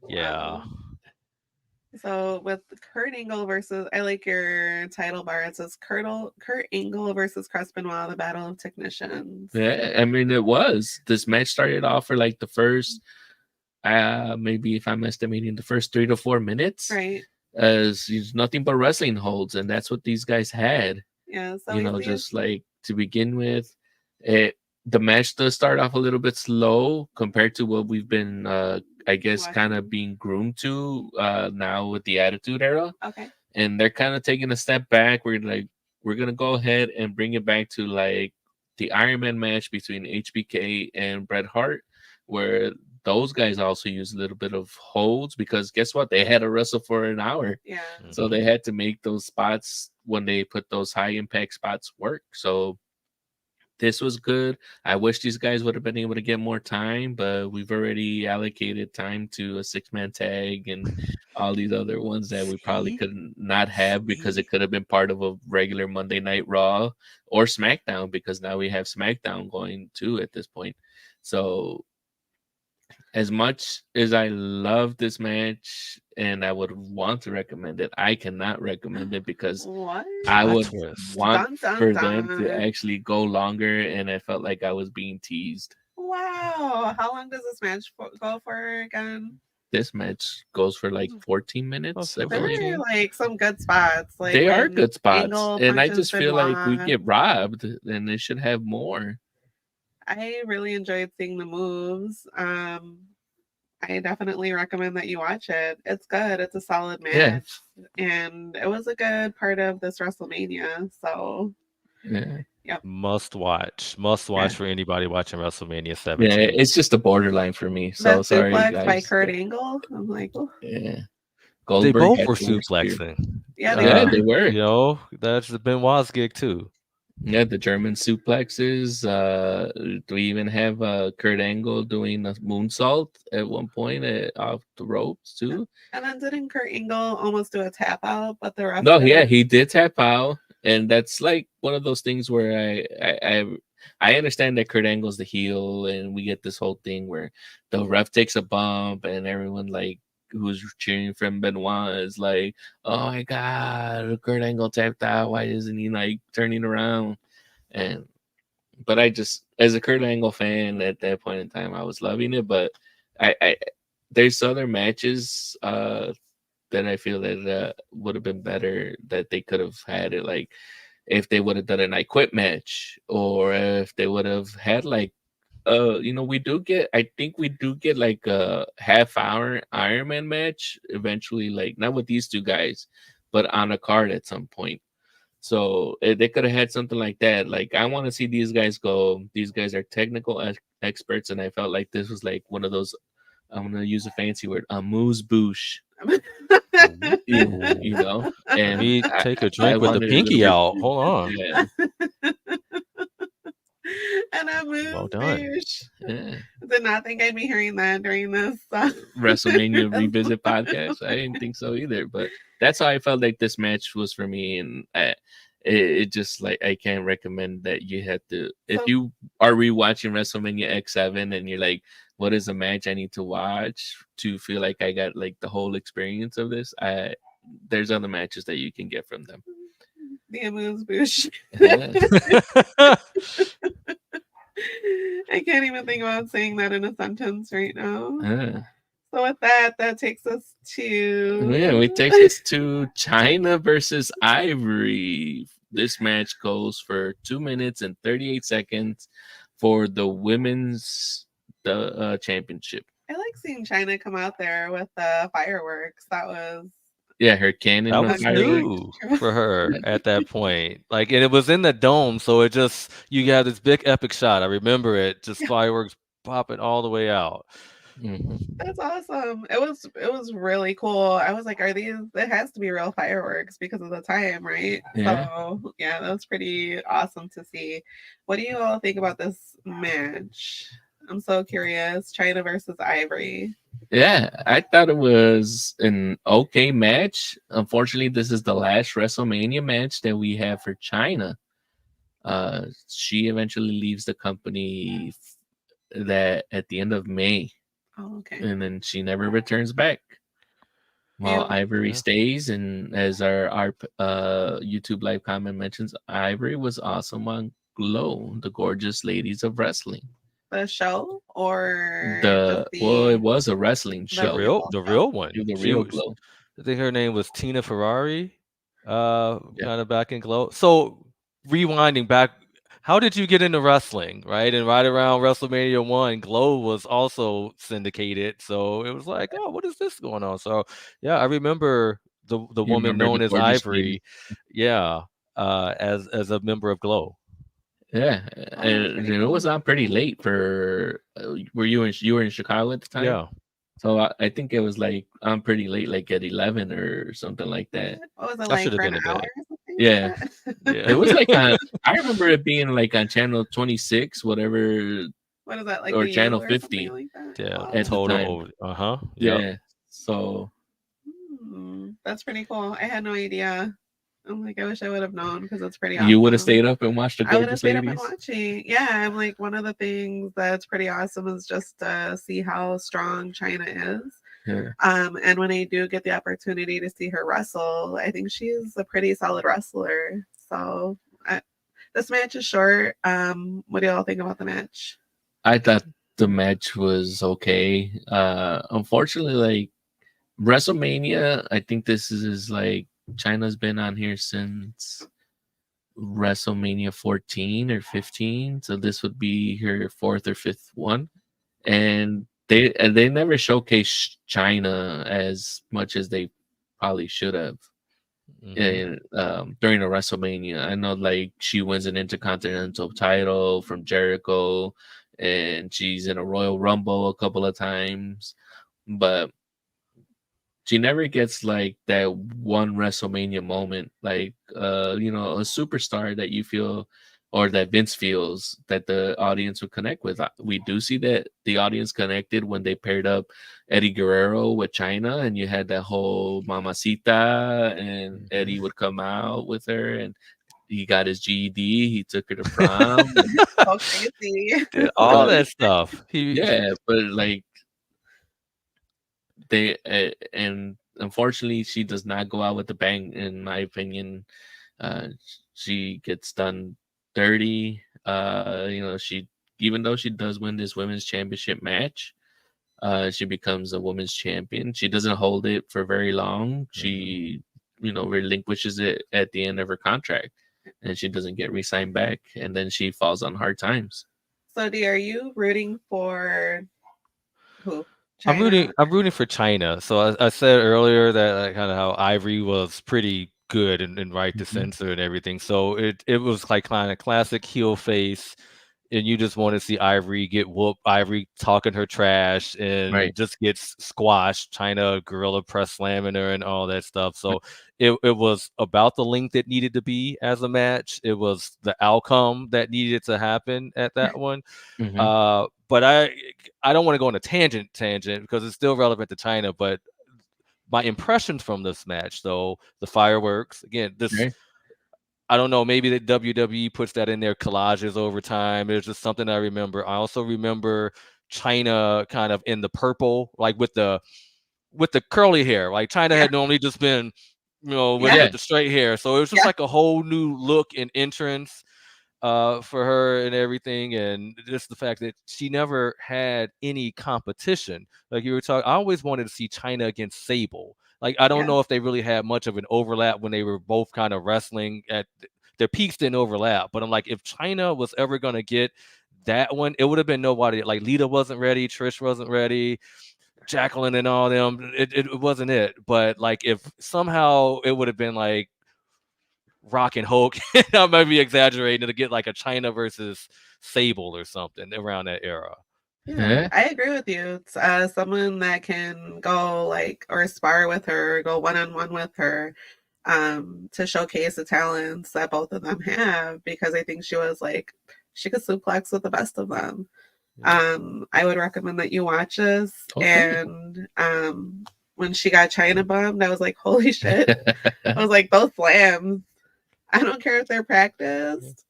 yeah. So with Kurt Angle versus, I like your title bar. It says Kurt Angle versus Chris Benoit, the Battle of Technicians. Yeah, I mean, it was. This match started off for like the first, maybe if I'm estimating, the first 3 to 4 minutes. Right. As nothing but wrestling holds, and that's what these guys had. Yeah. So just like to begin with, the match does start off a little bit slow compared to what we've been I guess kind of being groomed to now with the Attitude Era. Okay. And they're kind of taking a step back. We're gonna go ahead and bring it back to like the Iron Man match between HBK and Bret Hart, where those guys also use a little bit of holds because guess what? They had to wrestle for an hour. Yeah. So they had to make those spots when they put those high impact spots work. So this was good. I wish these guys would have been able to get more time, but we've already allocated time to a 6-man tag and all these other ones that we probably could not have because it could have been part of a regular Monday Night Raw or SmackDown, because now we have SmackDown going too at this point. So as much as I love this match and I would want to recommend it, I cannot recommend it because I would want for them to actually go longer, and I felt like I was being teased. Wow. How long does this match go for again? This match goes for like 14 minutes. I believe. They're like some good spots. Like they are good spots. And I just feel like we get robbed and they should have more. I really enjoyed seeing the moves. I definitely recommend that you watch it. It's good. It's a solid match. Yeah. And it was a good part of this WrestleMania. So yeah. Must watch for anybody watching WrestleManiaXSeven. Yeah, it's just a borderline for me. So that sorry, suplex guys. by Kurt Angle. I'm like, oh. Yeah. Goldberg, they both were suplexing. Yeah, they were. That's the Benoit's gig too. Yeah, the German suplexes. Do we even have Kurt Angle doing a moonsault at one point off the ropes too? And then didn't Kurt Angle almost do a tap out? But the ref he did tap out, and that's like one of those things where I understand that Kurt Angle's the heel, and we get this whole thing where the ref takes a bump, and everyone like who's cheering for Benoit is like, "Oh my God, Kurt Angle tapped out. Why isn't he like turning around?" And but I just, as a Kurt Angle fan at that point in time, I was loving it. But I there's other matches that I feel that would have been better that they could have had it, like if they would have done an I Quit match, or if they would have had like we do get, I think we do get like a half-hour Iron Man match eventually, like not with these two guys, but on a card at some point. So they could have had something like that. Like I want to see these guys go. These guys are technical experts, and I felt like this was like one of those. I'm gonna use a fancy word, a moose boosh. You know, and me take a drink with the wanted a pinky little out. Hold on. yeah, And I moved. Well done. yeah. Did not think I'd be hearing that during this WrestleMania Revisit podcast. I didn't think so either, but that's how I felt like this match was for me, and it just like I can't recommend that you have to, if you are rewatching WrestleMania X-Seven and you're like, what is a match I need to watch to feel like I got like the whole experience of this? There's other matches that you can get from them. The Amuse Bouche. I can't even think about saying that in a sentence right now. So with that takes us to it takes us to China versus Ivory. This match goes for 2 minutes and 38 seconds for the women's championship. I like seeing China come out there with the fireworks. That was her cannon. That was new for her at that point. Like, and it was in the dome, so it just, you got this big epic shot. I remember it, just fireworks popping all the way out. Mm-hmm. That's awesome. It was really cool. I was like, it has to be real fireworks because of the time, right? Yeah. So yeah, that was pretty awesome to see. What do you all think about this match? I'm so curious. China versus Ivory. Yeah, I thought it was an okay match. Unfortunately, this is the last WrestleMania match that we have for China. She eventually leaves the company that at the end of May. Oh, okay. And then she never returns back. While Ivory stays, and as our YouTube live comment mentions, Ivory was awesome on Glow, the gorgeous ladies of wrestling. The show or it was a wrestling show. The real one. The real Glow. I think her name was Tina Ferrari. Kind of back in Glow. So rewinding back, how did you get into wrestling, right? And right around WrestleMania 1, Glow was also syndicated. So it was like, oh, what is this going on? So yeah, I remember the woman known as Ivory, as a member of Glow. Yeah, and it was on pretty late for. Were you in Chicago at the time? Yeah. So I think it was like on pretty late, like at 11 or something like that. What was it, like for an hour? Yeah. It was like I remember it being like on channel 26, whatever. What is that, like, or channel 50? Like that? Yeah, at total. Yeah. So that's pretty cool. I had no idea. I'm like, I wish I would have known because it's pretty awesome. You would have stayed up and watched the gorgeous I would have stayed ladies? up and watching. Yeah, I'm like, one of the things that's pretty awesome is just to see how strong China is. Yeah. And when I do get the opportunity to see her wrestle, I think she's a pretty solid wrestler. So this match is short. What do y'all think about the match? I thought the match was okay. Unfortunately, like WrestleMania, I think this is like China's been on here since WrestleMania 14 or 15, so this would be her fourth or fifth one, and they never showcased China as much as they probably should have. During a WrestleMania. I know, like, she wins an Intercontinental title from Jericho, and she's in a Royal Rumble a couple of times, but she never gets like that one WrestleMania moment, like a superstar that you feel, or that Vince feels that the audience would connect with. We do see that the audience connected when they paired up Eddie Guerrero with China, and you had that whole Mamacita, and Eddie would come out with her, and he got his GED. He took her to prom. So crazy. Did all that stuff. Yeah, but like they and unfortunately, she does not go out with the bang. In my opinion, uh, she gets done dirty. She even though she does win this women's championship match, she becomes a women's champion. She doesn't hold it for very long. She, relinquishes it at the end of her contract, and she doesn't get re-signed back. And then she falls on hard times. So, D, are you rooting for who? China? I'm rooting for China. So I said earlier that kind of how Ivory was pretty good and right to censor and everything. So it was like kind of classic heel face. And you just want to see Ivory get whooped, Ivory talking her trash and just gets squashed, China gorilla press slamming her and all that stuff. So it was about the length it needed to be as a match. It was the outcome that needed to happen at that one. But I don't want to go on a tangent because it's still relevant to China. But my impressions from this match, though, the fireworks, again, this. I don't know, maybe the WWE puts that in their collages over time. It's just something I remember. I also remember China kind of in the purple, like with the curly hair. Like China had normally just been, with the straight hair. So it was just like a whole new look and entrance for her and everything. And just the fact that she never had any competition. Like you were talking, I always wanted to see China against Sable. Like, I don't know if they really had much of an overlap when they were both kind of wrestling at their peaks didn't overlap. But I'm like, if China was ever going to get that one, it would have been nobody. Like Lita wasn't ready. Trish wasn't ready. Jacqueline and all them. It wasn't it. But like, if somehow it would have been like Rock and Hulk, I might be exaggerating, to get like a China versus Sable or something around that era. Yeah, I agree with you. It's someone that can go or spar with her, go one-on-one with her, to showcase the talents that both of them have, because I think she could suplex with the best of them. I would recommend that you watch this. Okay. And when she got China bumped, I was like, holy shit. I was like, those slams, I don't care if they're practiced,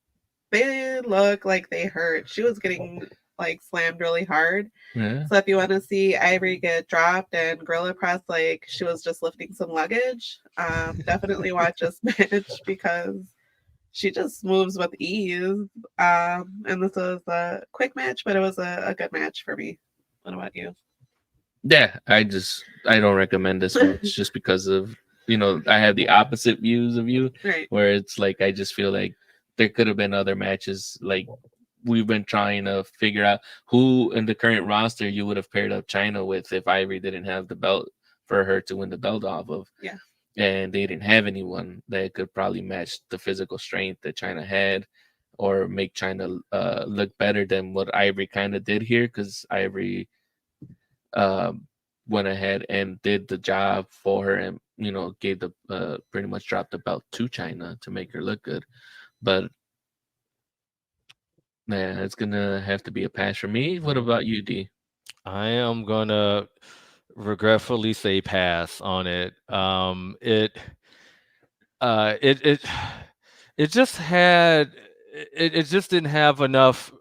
they look like they hurt. She was getting slammed really hard. So if you want to see Ivory get dropped and gorilla press like she was just lifting some luggage, definitely watch this match, because she just moves with ease. And this was a quick match, but it was a good match for me. What about you? Yeah, I don't recommend this match just because of, I have the opposite views of you, where it's like, I just feel like there could have been other matches. Like, we've been trying to figure out who in the current roster you would have paired up China with if Ivory didn't have the belt for her to win the belt off of. Yeah. And they didn't have anyone that could probably match the physical strength that China had, or make China look better than what Ivory kind of did here, because Ivory went ahead and did the job for her, and gave the pretty much dropped the belt to China to make her look good. But yeah, it's gonna have to be a pass for me. What about you, D? I am gonna regretfully say pass on it. It just had it just didn't have enough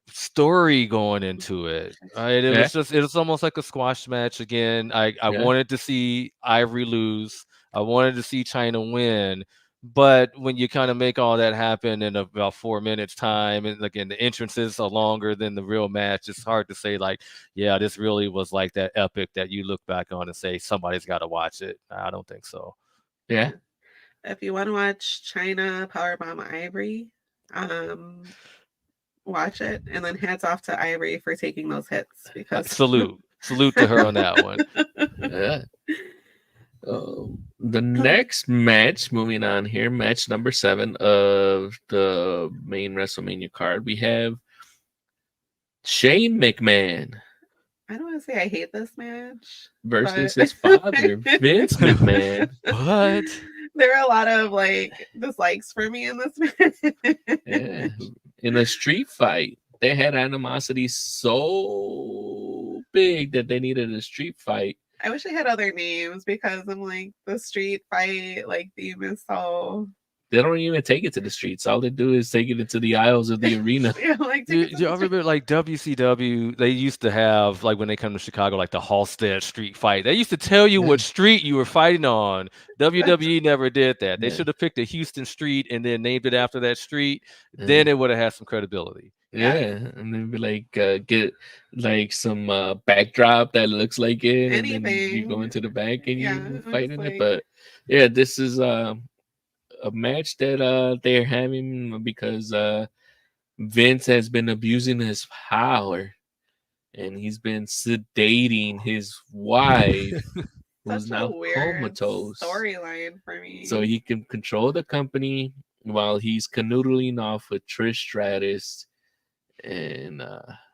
story going into it. It was almost like a squash match again. I wanted to see Ivory lose. I wanted to see China win. But when you kind of make all that happen in about 4 minutes time, and again, the entrances are longer than the real match, it's hard to say like, yeah, this really was like that epic that you look back on and say somebody's got to watch it. I don't think so. Yeah. If you want to watch China powerbomb Ivory, watch it, and then hats off to Ivory for taking those hits, because salute to her on that one. Yeah. The next match, moving on here, match number 7 of the main WrestleMania card, we have Shane McMahon. I don't want to say I hate this match versus his father, Vince McMahon. What? There are a lot of dislikes for me in this match. Yeah. In a street fight, they had animosity so big that they needed a street fight. I wish they had other names, because I'm like, the street fight theme is so they don't even take it to the streets. All they do is take it into the aisles of the arena. Yeah, like Do y'all remember like WCW? They used to have like when they come to Chicago, like the Halstead Street fight. They used to tell you what street you were fighting on. WWE never did that. They should have picked a Houston street and then named it after that street. Then it would have had some credibility. Yeah, and then be like get like some backdrop that looks like it, and then you go into the back and you fighting it. But yeah, this is a match that they're having because Vince has been abusing his power, and he's been sedating his wife, who's now comatose. Storyline for me. So he can control the company while he's canoodling off with Trish Stratus. And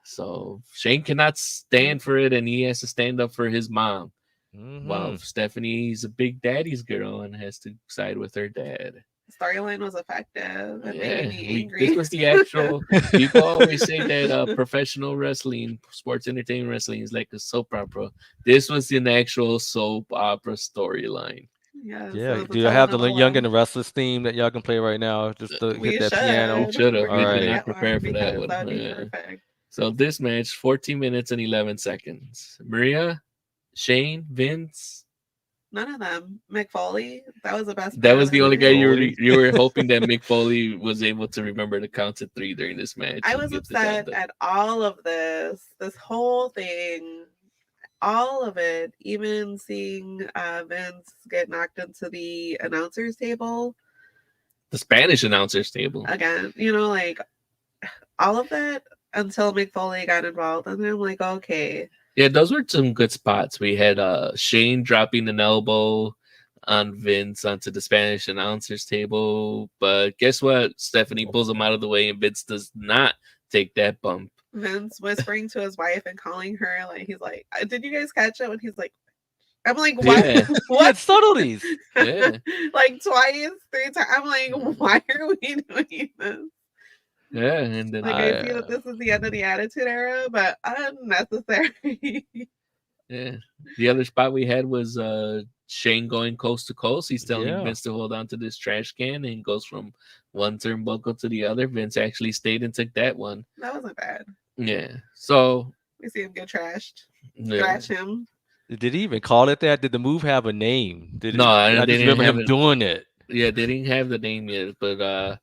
so Shane cannot stand for it, and he has to stand up for his mom. While Stephanie's a big daddy's girl and has to side with her dad. Storyline was effective and making me angry. This was the actual. People always say that professional wrestling, sports entertainment wrestling, is like a soap opera. This was an actual soap opera storyline. Yeah. Do you have the Young and the Restless theme that y'all can play right now? Just to hit that piano. We should have. We right. did not prepare for that one. That'd be perfect. So this match, 14 minutes and 11 seconds. Maria, Shane, Vince. None of them. Mick Foley. That was the best. That was the only guy you were hoping that Mick Foley was able to remember to count to 3 during this match. I was upset at all of this whole thing. All of it, even seeing Vince get knocked into the announcer's table. The Spanish announcer's table. Again, like all of that until Mick Foley got involved. And then I'm like, okay. Yeah, those were some good spots. We had Shane dropping an elbow on Vince onto the Spanish announcer's table. But guess what? Stephanie pulls him out of the way, and Vince does not take that bump. Vince whispering to his wife and calling her, like, he's like, did you guys catch it? And he's like, I'm like, what? Yeah. What subtleties? Yeah. Like twice, 3 times. I'm like, why are we doing this? Yeah, and then I feel that this is the end of the Attitude Era, but unnecessary. Yeah. The other spot we had was Shane going coast to coast. He's telling Vince to hold on to this trash can, and goes from one turnbuckle to the other. Vince actually stayed and took that one. That wasn't bad. Yeah. So we see him get trashed. Scratch him. Did he even call it that? Did the move have a name? I just remember him doing it. Yeah, they didn't have the name yet, but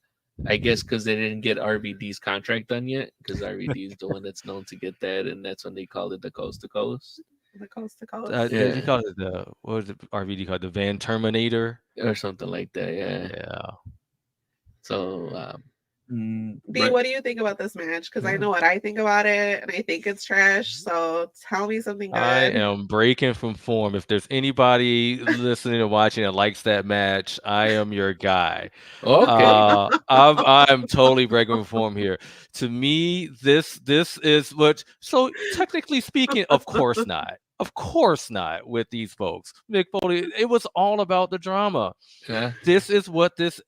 I guess because they didn't get RVD's contract done yet, because RVD is the one that's known to get that, and that's when they called it the coast to coast. The coast to coast. He called it what was it? RVD called the Van Terminator or something like that. Yeah. So, B, what do you think about this match? Because I know what I think about it, and I think it's trash. So tell me something good. I am breaking from form. If there's anybody listening and watching that likes that match, I am your guy. Okay. I'm totally breaking from form here. To me, this is what. So technically speaking, of course not. Of course not with these folks. Mick Foley, it was all about the drama. Yeah. This is what this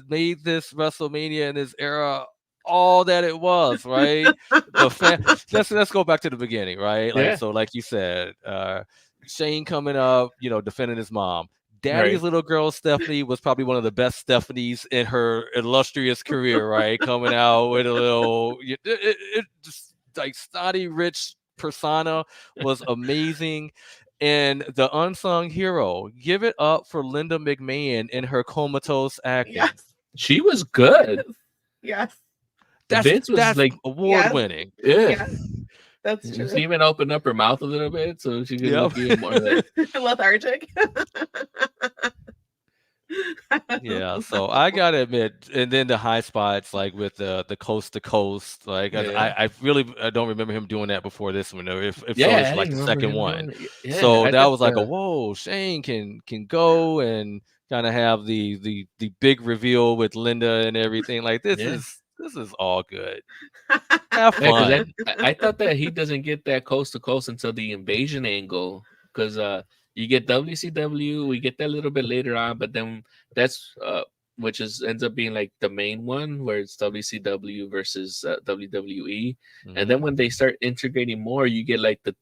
made this WrestleMania in this era all that it was, right? Let's go back to the beginning, right? So like you said, Shane coming up, defending his mom. Daddy's little girl Stephanie was probably one of the best Stephanies in her illustrious career, right? Coming out with a little just like snotty rich persona was amazing. And the unsung hero, give it up for Linda McMahon in her comatose acting. Yes. She was good. Yes. Vince was like award-winning. Yeah. That's true. She even opened up her mouth a little bit so she could look even more lethargic. Yeah, so I gotta admit, and then the high spots like with the coast to coast, like I really don't remember him doing that before this one. If so, it's like the second one. So that was like whoa, Shane can go and kind of have the big reveal with Linda and everything. Like this is all good. Have fun. I thought that he doesn't get that coast to coast until the invasion angle, because you get WCW, we get that a little bit later on, but then that's which ends up being like the main one where it's WCW versus WWE. And then when they start integrating more, you get like the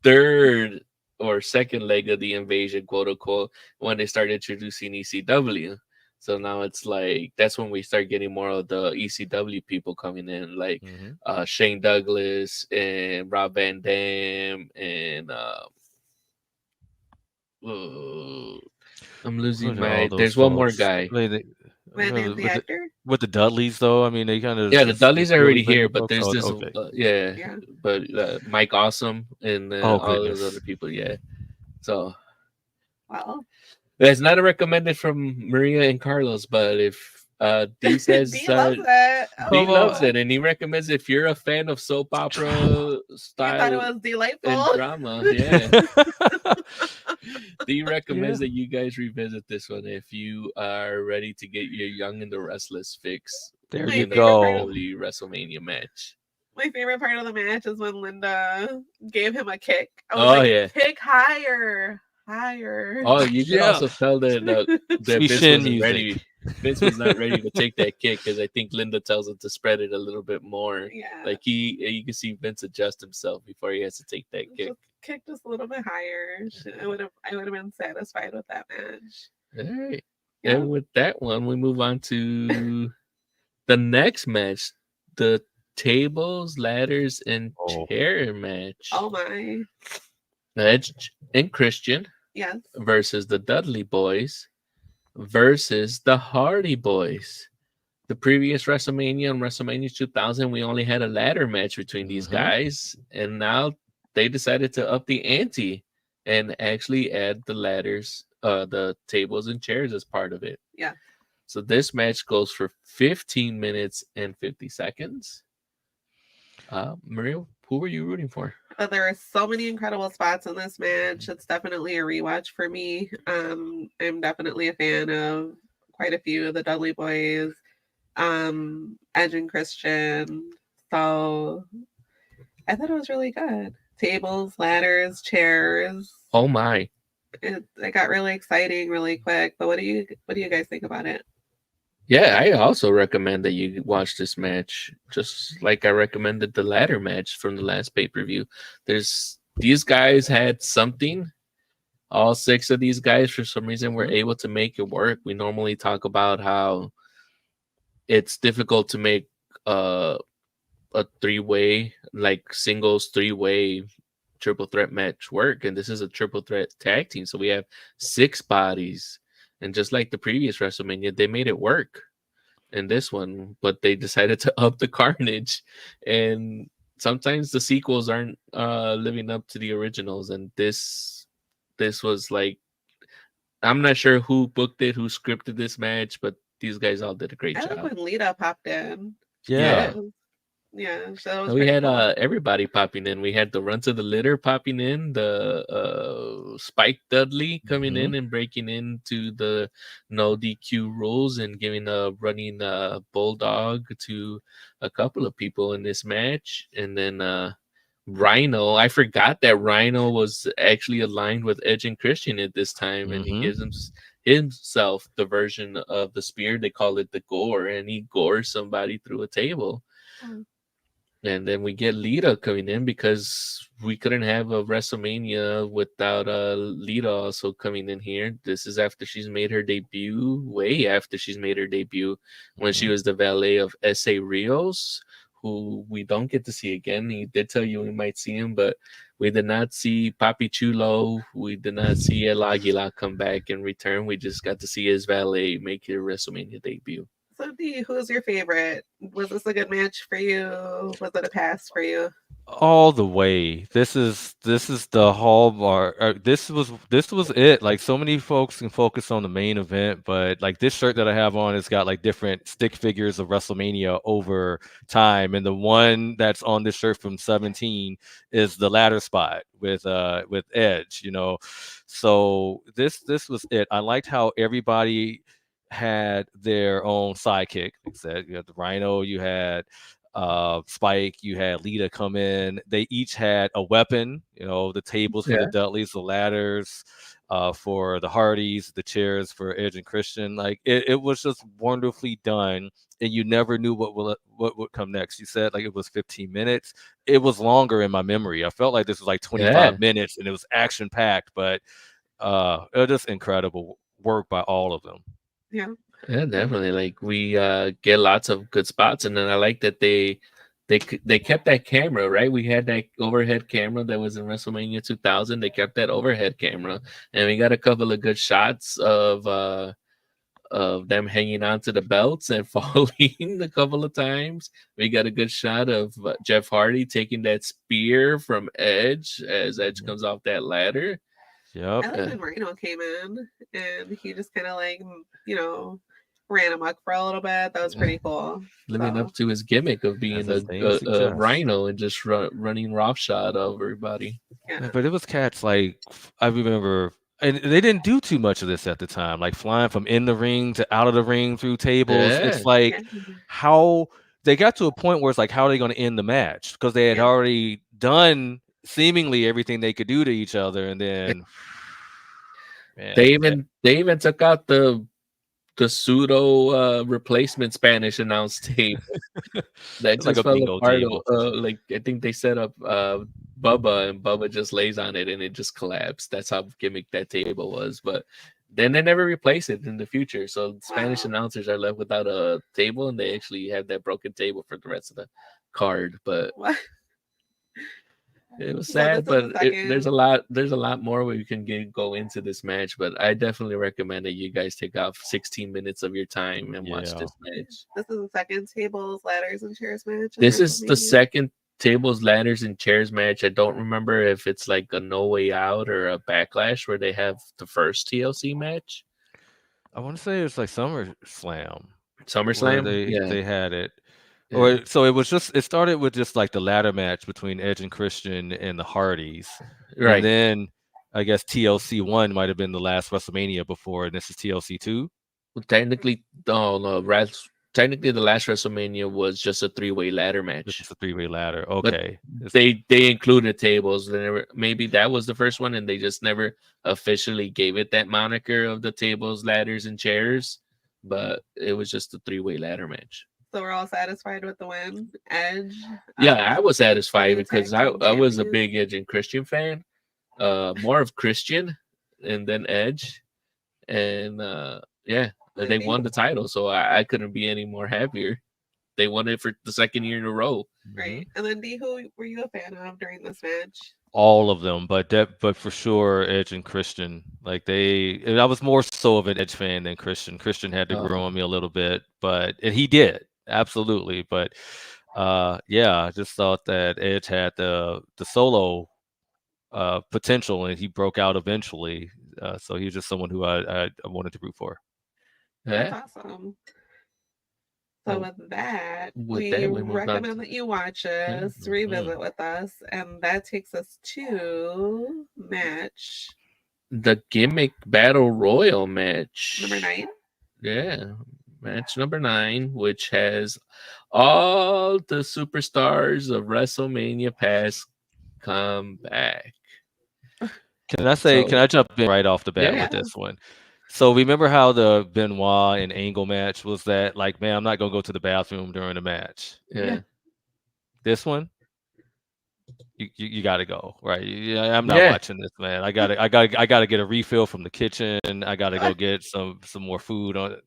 third or second leg of the invasion, quote unquote, when they start introducing ECW. So now it's like that's when we start getting more of the ECW people coming in, like Shane Douglas and Rob Van Dam and I'm losing my. those There's one more folks. guy. Van Dam's the actor? With the Dudleys, though, I mean, they kind of The Dudleys are already here, but folks. there's this. Yeah. But Mike Awesome and all those other people. Yeah. So. Well. It's not a recommended from Maria and Carlos, but if D says D loves it. D loves it, and he recommends if you're a fan of soap opera style, I thought it was delightful and drama. Yeah, D recommends that you guys revisit this one if you are ready to get your Young and the Restless fix. There you go. WrestleMania match. My favorite part of the match is when Linda gave him a kick. I was like, kick higher. Oh, you can also tell that Vince wasn't ready. Vince was not ready to take that kick because I think Linda tells him to spread it a little bit more. Yeah, like you can see Vince adjust himself before he has to take that kick. Kick just a little bit higher. I would have been satisfied with that match. All right, and with that one, we move on to the next match, the tables, ladders, and chair match. Oh my! Edge and Christian versus the Dudley Boys versus the Hardy Boys. The previous WrestleMania and WrestleMania 2000, we only had a ladder match between these guys, and now they decided to up the ante and actually add the ladders, the tables and chairs as part of it. Yeah. So this match goes for 15 minutes and 50 seconds. Maria, who were you rooting for? There are so many incredible spots in this match. It's definitely a rewatch for me. I'm definitely a fan of quite a few of the Dudley Boys, Edge and Christian. So I thought it was really good. Tables, ladders, chairs. Oh my! It got really exciting really quick. But what do you guys think about it? Yeah, I also recommend that you watch this match, just like I recommended the ladder match from the last pay-per-view. These guys had something. All 6 of these guys, for some reason, were able to make it work. We normally talk about how it's difficult to make a 3-way, like singles 3-way triple threat match work, and this is a triple threat tag team. So we have 6 bodies. And just like the previous WrestleMania, they made it work in this one, but they decided to up the carnage. And sometimes the sequels aren't living up to the originals. And this was like, I'm not sure who booked it, who scripted this match, but these guys all did a great job. I like when Lita popped in. Yeah. Yeah, so we had everybody popping in. We had the Run to the Litter popping in, the Spike Dudley coming in and breaking into the no DQ rules and giving a running bulldog to a couple of people in this match. And then Rhino, I forgot that Rhino was actually aligned with Edge and Christian at this time, and he gives himself the version of the spear. They call it the gore, and he gores somebody through a table. And then we get Lita coming in because we couldn't have a WrestleMania without Lita also coming in here. This is after she's made her debut, way after she's made her debut, when she was the valet of S.A. Rios, who we don't get to see again. He did tell you we might see him, but we did not see Papi Chulo. We did not see El Aguila come back and return. We just got to see his valet make her WrestleMania debut. So, D, who's your favorite? Was this a good match for you? Was it a pass for you? All the way. This is the hallmark. This was it. Like, so many folks can focus on the main event, but like this shirt that I have on, it's got like different stick figures of WrestleMania over time, and the one that's on this shirt from 17 is the ladder spot with Edge. You know, so this was it. I liked how everybody had their own sidekick. Like I said, you had the Rhino, you had Spike, you had Lita come in. They each had a weapon, you know, the tables for the Dudleys, the ladders for the Hardys, the chairs for Edge and Christian. Like it was just wonderfully done, and you never knew what would come next. You said like it was 15 minutes. It was longer in my memory. I felt like this was like 25 minutes, and it was action packed, but it was just incredible work by all of them. Yeah. Yeah, definitely. Like we get lots of good spots, and then I like that they kept that camera, right? We had that overhead camera that was in WrestleMania 2000. They kept that overhead camera, and we got a couple of good shots of them hanging onto the belts and falling a couple of times. We got a good shot of Jeff Hardy taking that spear from Edge as Edge comes off that ladder. Yep. I like when Rhino came in and he just kind of like, ran amok for a little bit. That was pretty cool. Living up to his gimmick of being a rhino and just running roughshod over everybody. Yeah. But it was cats like I remember, and they didn't do too much of this at the time, like flying from in the ring to out of the ring through tables. Yeah. It's like how they got to a point where it's like, how are they going to end the match? Because they had already done seemingly everything they could do to each other, and then they even took out the pseudo replacement Spanish announce table that just like fell apart. Like I think they set up Bubba, and Bubba just lays on it and it just collapsed. That's how gimmick that table was. But then they never replace it in the future. So Spanish announcers are left without a table, and they actually have that broken table for the rest of the card. But it was sad, but there's a lot more we can go into this match. But I definitely recommend that you guys take off 16 minutes of your time and watch this match. This is the second tables, ladders, and chairs match. This is the second tables, ladders, and chairs match. I don't remember if it's like a No Way Out or a Backlash where they have the first TLC match. I want to say it's like SummerSlam. SummerSlam, they had it. Or so it started with just like the ladder match between Edge and Christian and the Hardys. Right. And then I guess TLC 1 might have been the last WrestleMania before, and this is TLC 2. Well, technically, technically the last WrestleMania was just a 3-way ladder match. It's a 3-way ladder. Okay. But they included tables. Maybe that was the first one, and they just never officially gave it that moniker of the tables, ladders, and chairs. But it was just a 3-way ladder match. So we're all satisfied with the win. Edge. Yeah, I was satisfied because I was a big Edge and Christian fan. More of Christian and then Edge. And they won the title, so I couldn't be any more happier. They won it for the second year in a row. Right. And then D, who were you a fan of during this match? All of them, but for sure Edge and Christian. Like I was more so of an Edge fan than Christian. Christian had to grow on me a little bit, and he did. Absolutely. But I just thought that Edge had the solo potential, and he broke out eventually. So he was just someone who I wanted to root for. That's awesome. So with that, we recommend that you watch us, revisit with us, and that takes us to match. The Gimmick Battle Royal match. Number 9? Yeah. Match number 9, which has all the superstars of WrestleMania past come back. Can I jump in right off the bat with this one? So remember how the Benoit and Angle match was that, like, man, I'm not going to go to the bathroom during the match. Yeah. This one, you got to go, right? Yeah, I'm not watching this, man. I got to get a refill from the kitchen. I got to go get some more food on it.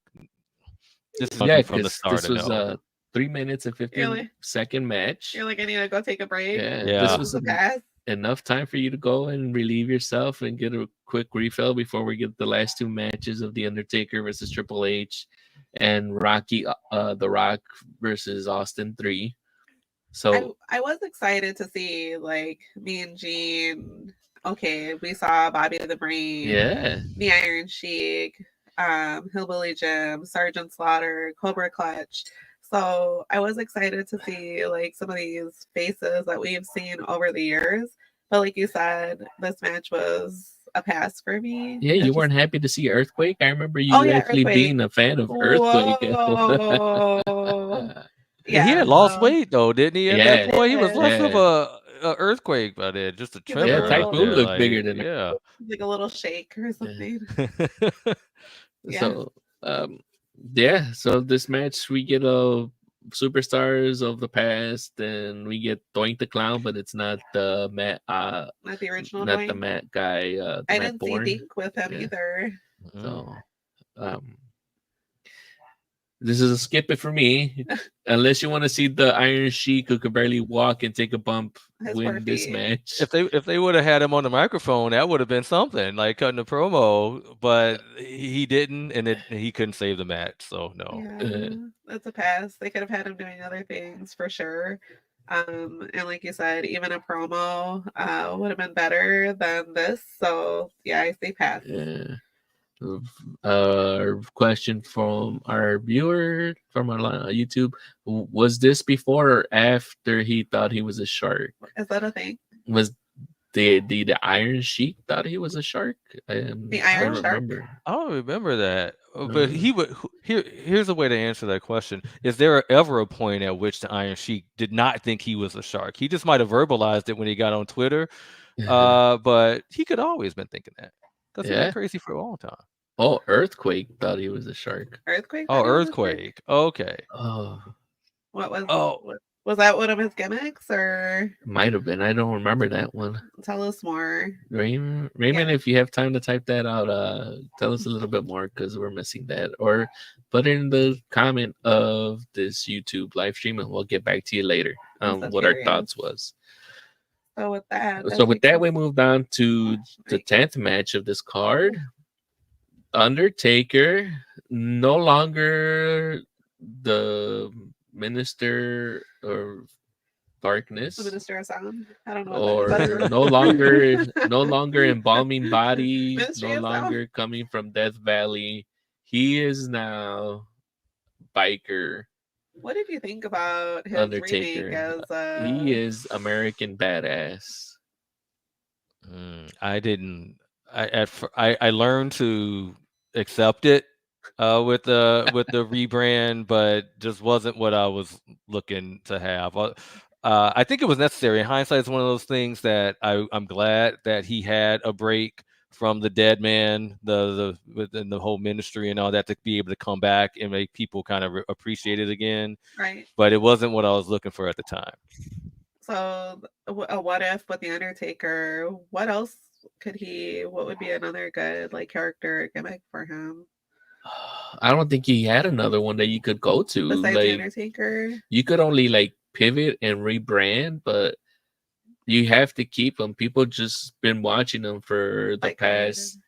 This is from the start. This was a 3 minutes and 15-second match. You're like, I need to go take a break. Yeah. This was enough time for you to go and relieve yourself and get a quick refill before we get the last 2 matches of the Undertaker versus Triple H and Rocky the Rock versus Austin 3. So I was excited to see, like, me and Gene. Okay, we saw Bobby the Brain, the Iron Sheik, Hillbilly Jim, Sergeant Slaughter, Cobra Clutch. So I was excited to see, like, some of these faces that we've seen over the years. But like you said, this match was a pass for me. Yeah, you weren't happy to see Earthquake? I remember you actually being a fan of Earthquake. He had lost weight, though, didn't he? At that point, he was less of a earthquake, but just a tremor. Yeah, Typhoon looked bigger than like a little shake or something. So, so this match we get superstars of the past, and we get Doink the Clown, but it's not the Matt, not the original, not Doink. The Matt guy. I didn't see Dink with him either. So, This is a skip it for me. Unless you want to see the Iron Sheik who could barely walk and take a bump win this match. If they would have had him on the microphone, that would have been something, like cutting a promo. But he didn't, and he couldn't save the match. So no. Yeah, that's a pass. They could have had him doing other things for sure. And like you said, even a promo would have been better than this. So yeah, I say pass. Yeah. Question from our viewer from our YouTube: was this before or after he thought he was a shark? Is that a thing? Was the Iron Sheik thought he was a shark? The Iron Shark. I don't remember that. But he would. Here's a way to answer that question: is there ever a point at which the Iron Sheik did not think he was a shark? He just might have verbalized it when he got on Twitter, but he could always been thinking that. Because he's been crazy for a long time. Oh, Earthquake thought he was a shark. Earthquake? Oh, Earthquake. Okay. Oh. What was? Oh. Was that one of his gimmicks, or? Might have been. I don't remember that one. Tell us more. Raymond, if you have time to type that out, tell us a little bit more because we're missing that. Or put in the comment of this YouTube live stream and we'll get back to you later on what our thoughts was. So with that, we moved on to the 10th match of this card. Undertaker, no longer the Minister or Darkness, the Minister of Sound. I don't know. Or no longer embalming bodies, no longer coming from Death Valley. He is now biker. What did you think about his Undertaker? Remake as he is American Badass. I didn't. I learned to accept it with the rebrand, but just wasn't what I was looking to have. I think it was necessary. In hindsight, it's one of those things that I'm glad that he had a break from the dead man, within the whole ministry and all that, to be able to come back and make people kind of appreciate it again. Right. But it wasn't what I was looking for at the time. So a what if with the Undertaker? What else what would be another good character gimmick for him? I don't think he had another one that you could go to. Besides the Undertaker? You could only pivot and rebrand, but you have to keep them. People just been watching them for the past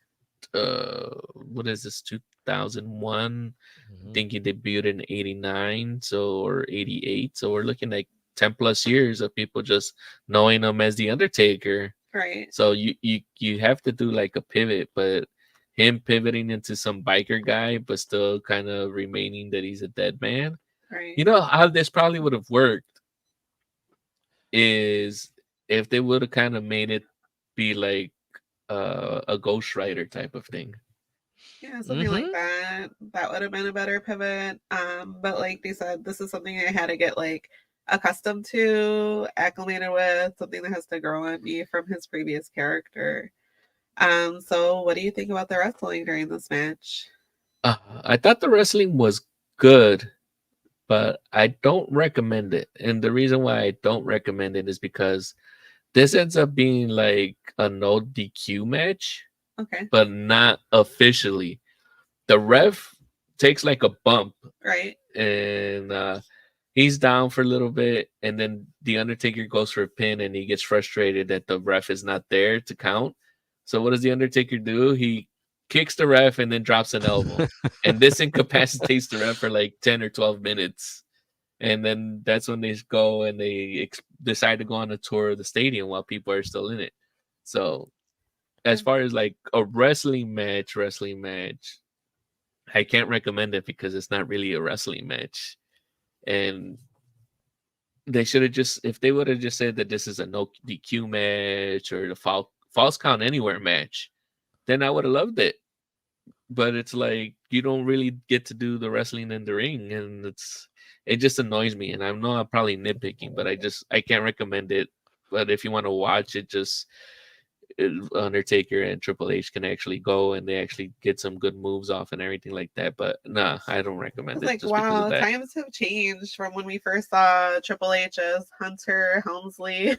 what is this, 2001? I think he debuted in 89, or 88. So we're looking like 10 plus years of people just knowing him as the Undertaker. Right. So you have to do a pivot, but him pivoting into some biker guy, but still kind of remaining that he's a dead man. Right. You know how this probably would have worked is if they would have kind of made it be like a Ghost Rider type of thing. Yeah, something like that. That would have been a better pivot. But like they said, this is something I had to get accustomed to, acclimated with, something that has to grow on me from his previous character. So what do you think about the wrestling during this match? I thought the wrestling was good, but I don't recommend it. And the reason why I don't recommend it is because this ends up being like a no DQ match. Okay. But not officially. The ref takes a bump. Right. And he's down for a little bit, and then the Undertaker goes for a pin, and he gets frustrated that the ref is not there to count. So what does the Undertaker do? He kicks the ref and then drops an elbow. And this incapacitates the ref for 10 or 12 minutes. And then that's when they go and they decide to go on a tour of the stadium while people are still in it. So as far as a wrestling match, I can't recommend it because it's not really a wrestling match. And they should have if they would have just said that this is a no DQ match or the false count anywhere match, then I would have loved it. But it's you don't really get to do the wrestling in the ring, and it just annoys me. And I know I'm probably nitpicking, but I can't recommend it. But if you want to watch it, just Undertaker and TripleH can actually go and they actually get some good moves off and everything like that. But nah, I don't recommend it. Wow, times have changed from when we first saw Triple H as Hunter Helmsley.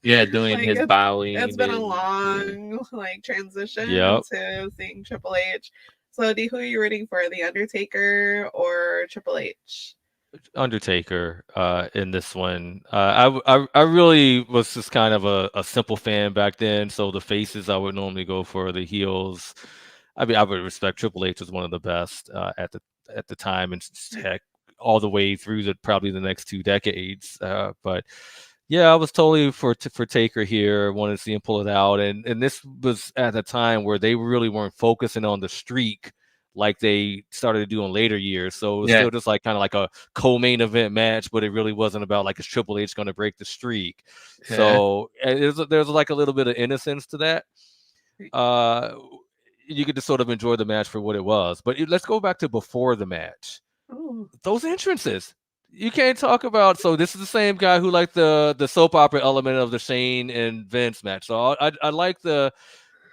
Yeah, doing his bowing. It's been a long transition to seeing Triple H. So, who are you rooting for, the Undertaker or Triple H? Undertaker in this one. I really was just kind of a simple fan back then. So the faces I would normally go for, the heels. I mean, I would respect Triple H as one of the best at the time, and heck, all the way through probably the next 2 decades. But yeah, I was totally for Taker here. Wanted to see him pull it out, and this was at a time where they really weren't focusing on the streak like they started to do in later years. So it was still just like kind of like a co-main event match, but it really wasn't about like, is Triple H going to break the streak? Yeah. So there's like a little bit of innocence to that. You could just sort of enjoy the match for what it was. But let's go back to before the match. Ooh. Those entrances. You can't talk about. So this is the same guy who liked the soap opera element of the Shane and Vince match. So I like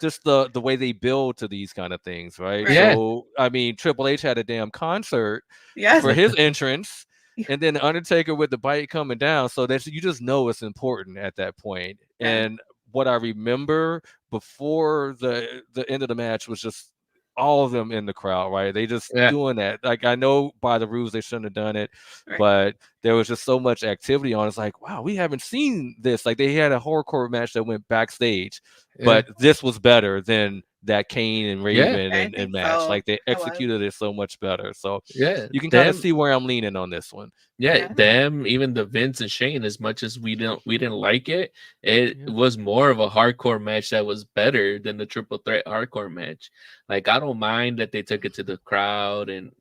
just the way they build to these kind of things, right? Yeah. So I mean, Triple H had a damn concert Yes. for his entrance, and then the Undertaker with the bite coming down. So that you just know it's important at that point. Yeah. And what I remember before the end of the match was just all of them in the crowd, right? They just doing that. Like, I know by the rules they shouldn't have done it, but there was just so much activity on. It's like, wow, we haven't seen this. Like, they had a hardcore match that went backstage, but this was better than that Kane and Raven and match. Like, they executed it so much better. So you can kind of see where I'm leaning on this one. Them, even the Vince and Shane, as much as we didn't like it, it was more of a hardcore match that was better than the triple threat hardcore match. Like, I don't mind that they took it to the crowd, and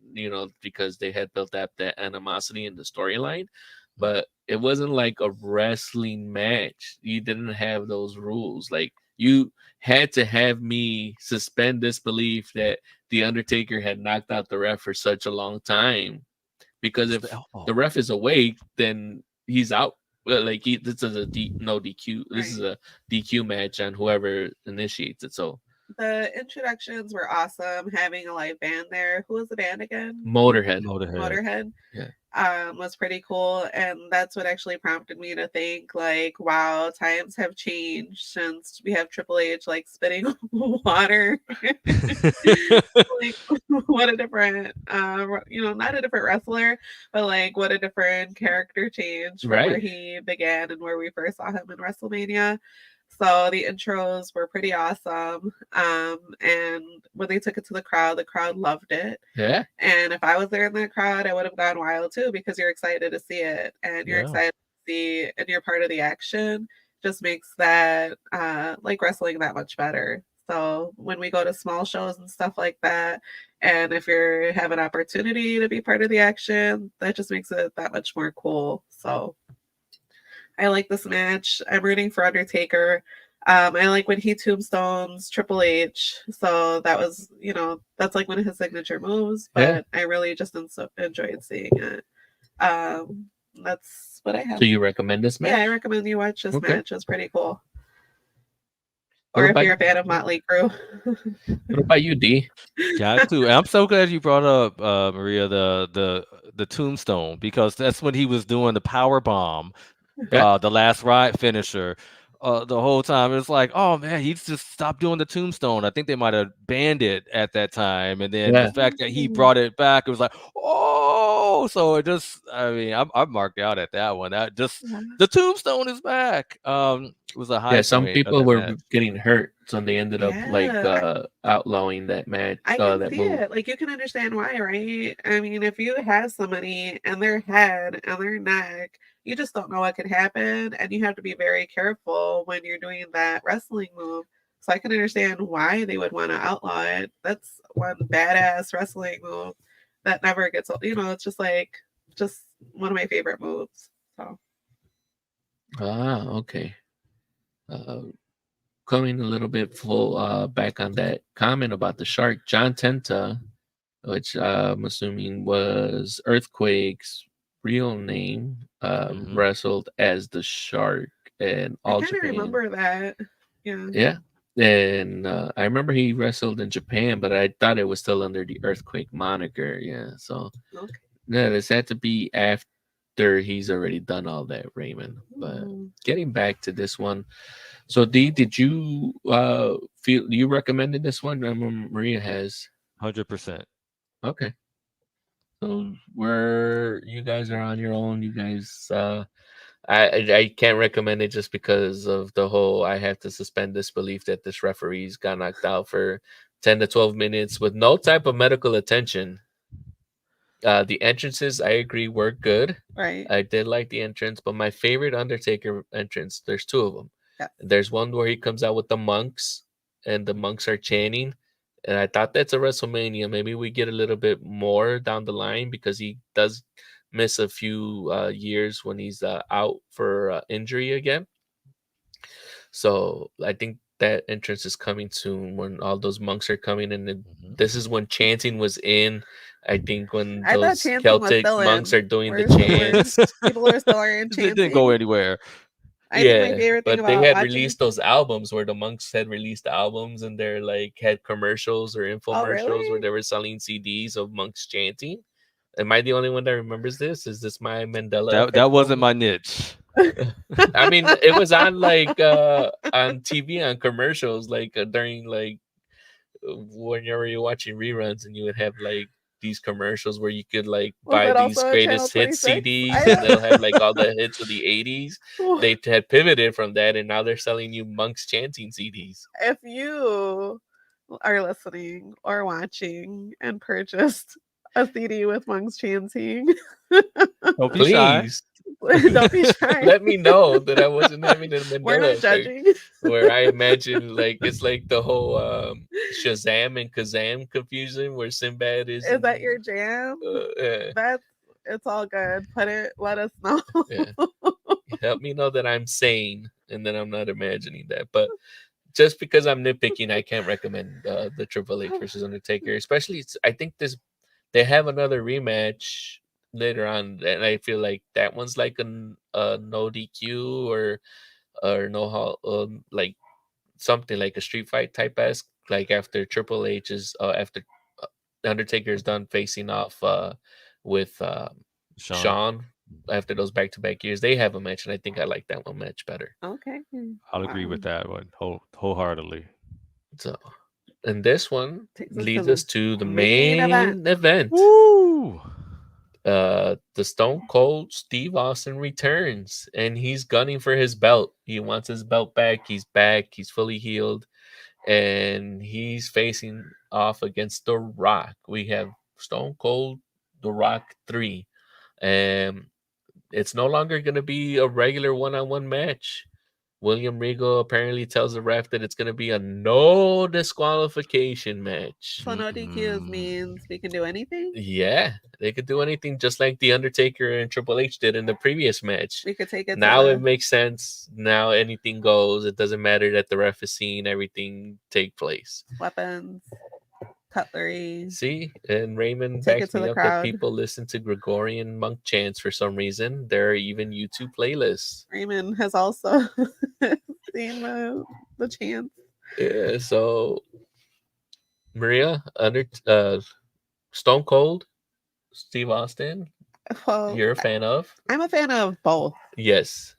because they had built up that animosity in the storyline, but it wasn't like a wrestling match. You didn't have those rules. Like, you had to have me suspend disbelief that the Undertaker had knocked out the ref for such a long time. Because if the ref is awake, then he's out. Like, this is no DQ. This is a DQ match on whoever initiates it. So the introductions were awesome. Having a live band there. Who was the band again? Motorhead. Yeah. Was pretty cool, and that's what actually prompted me to think, like, wow, times have changed since we have Triple H like spitting water. Like, what a different not a different wrestler, but like what a different character change from where he began and where we first saw him in WrestleMania. So the intros were pretty awesome. And when they took it to the crowd loved it. Yeah. And if I was there in the crowd, I would have gone wild too, because you're excited to see it, and you're excited to see, and you're part of the action. Just makes that like wrestling that much better. So when we go to small shows and stuff like that, and if you have an opportunity to be part of the action, that just makes it that much more cool. So I like this match. I'm rooting for Undertaker. I like when he tombstones Triple H. So that was, that's like one of his signature moves. But I really just enjoyed seeing it. That's what I have. So you recommend this match? Yeah, I recommend you watch this match. It's pretty cool. Or if you're a fan of Motley Crue. What about you, D? Got to. I'm so glad you brought up Maria the tombstone, because that's when he was doing the power bomb. The last ride finisher, the whole time it was like, oh man, he just stopped doing the tombstone. I think they might have banned it at that time, and then the fact that he brought it back, it was like, oh, so it just, I mean, I'm marked out at that one. That just the tombstone is back. It was a high. Yeah, some people were getting hurt, so they ended up like outlawing that match. I can see it. Like, you can understand why, right? I mean, if you have somebody and their head and their neck, you just don't know what could happen, and you have to be very careful when you're doing that wrestling move. So I can understand why they would want to outlaw it. That's one badass wrestling move that never gets old. It's just one of my favorite moves. So. Okay. Coming a little bit full back on that comment about the shark, John Tenta, which I'm assuming was Earthquake's real name, wrestled as the Shark in All Japan. I remember that. Yeah. And I remember he wrestled in Japan, but I thought it was still under the Earthquake moniker. Yeah. So this had to be after he's already done all that, Raymond. But getting back to this one. So, Dee, did you feel you recommended this one? I remember Maria has. 100%. Okay. So where you guys are on your own, you guys I can't recommend it just because of the whole I have to suspend disbelief that this referee's got knocked out for 10 to 12 minutes with no type of medical attention. The entrances, I agree, were good. Right. I did like the entrance, but my favorite Undertaker entrance, there's two of them. Yeah. There's one where he comes out with the monks, and the monks are chanting. And I thought that's a WrestleMania. Maybe we get a little bit more down the line because he does miss a few years when he's out for injury again. So I think that entrance is coming soon when all those monks are coming in. And this is when chanting was in. I think when I thought those chanting was Celtic still monks in. are doing the Where chants. people are still in It didn't chanting. go anywhere. I think my Yeah, favorite thing but they about had watching. released those albums where the monks had released albums and they're like had commercials or infomercials really? where they were selling CDs of monks chanting. Am I the only one that remembers this? Is this my Mandela effect That wasn't moment? my niche. I mean, it was on like on TV on commercials like during like whenever you're watching reruns and you would have like these commercials where you could like Was buy it these also on Channel greatest hits 26? CDs and they'll have like all the hits of the 80s. They had pivoted from that and now they're selling you monks chanting CDs. If you are listening or watching and purchased a CD with monks chanting, Don't be shy. Please don't be shy. let me know that I wasn't having a We're Mandela not effect judging. where I imagine like it's like the whole Shazam and Kazam confusion where Sinbad is. Is that your jam? Yeah. It's all good. Let us know. Yeah. Help me know that I'm sane and that I'm not imagining that. But just because I'm nitpicking, I can't recommend the Triple H versus Undertaker. Especially, I think they have another rematch later on, and I feel like that one's like a no DQ or no like something like a street fight type esque. Like after Triple H is after Undertaker is done facing off with Shawn after those back-to-back years, they have a match, and I think I like that one match better. Okay. I'll agree with that one wholeheartedly. So, and this one leads to us to the main event. Woo! The Stone Cold Steve Austin returns, and he's gunning for his belt. He wants his belt back. He's back. He's fully healed, and he's facing off against The Rock. We have Stone Cold, The Rock 3. And it's no longer going to be a regular one-on-one match. William Regal apparently tells the ref that it's going to be a no disqualification match. So no DQs means we can do anything? Yeah, they could do anything just like The Undertaker and Triple H did in the previous match. We could take it now it makes sense. Now anything goes. It doesn't matter that the ref is seeing everything take place. Weapons, cutlery. See, and Raymond backs me up that people listen to Gregorian monk chants for some reason. There are even YouTube playlists. Raymond has also seen the chants. Yeah, so Maria, Stone Cold, Steve Austin. Well, you're a fan of? I'm a fan of both. Yes.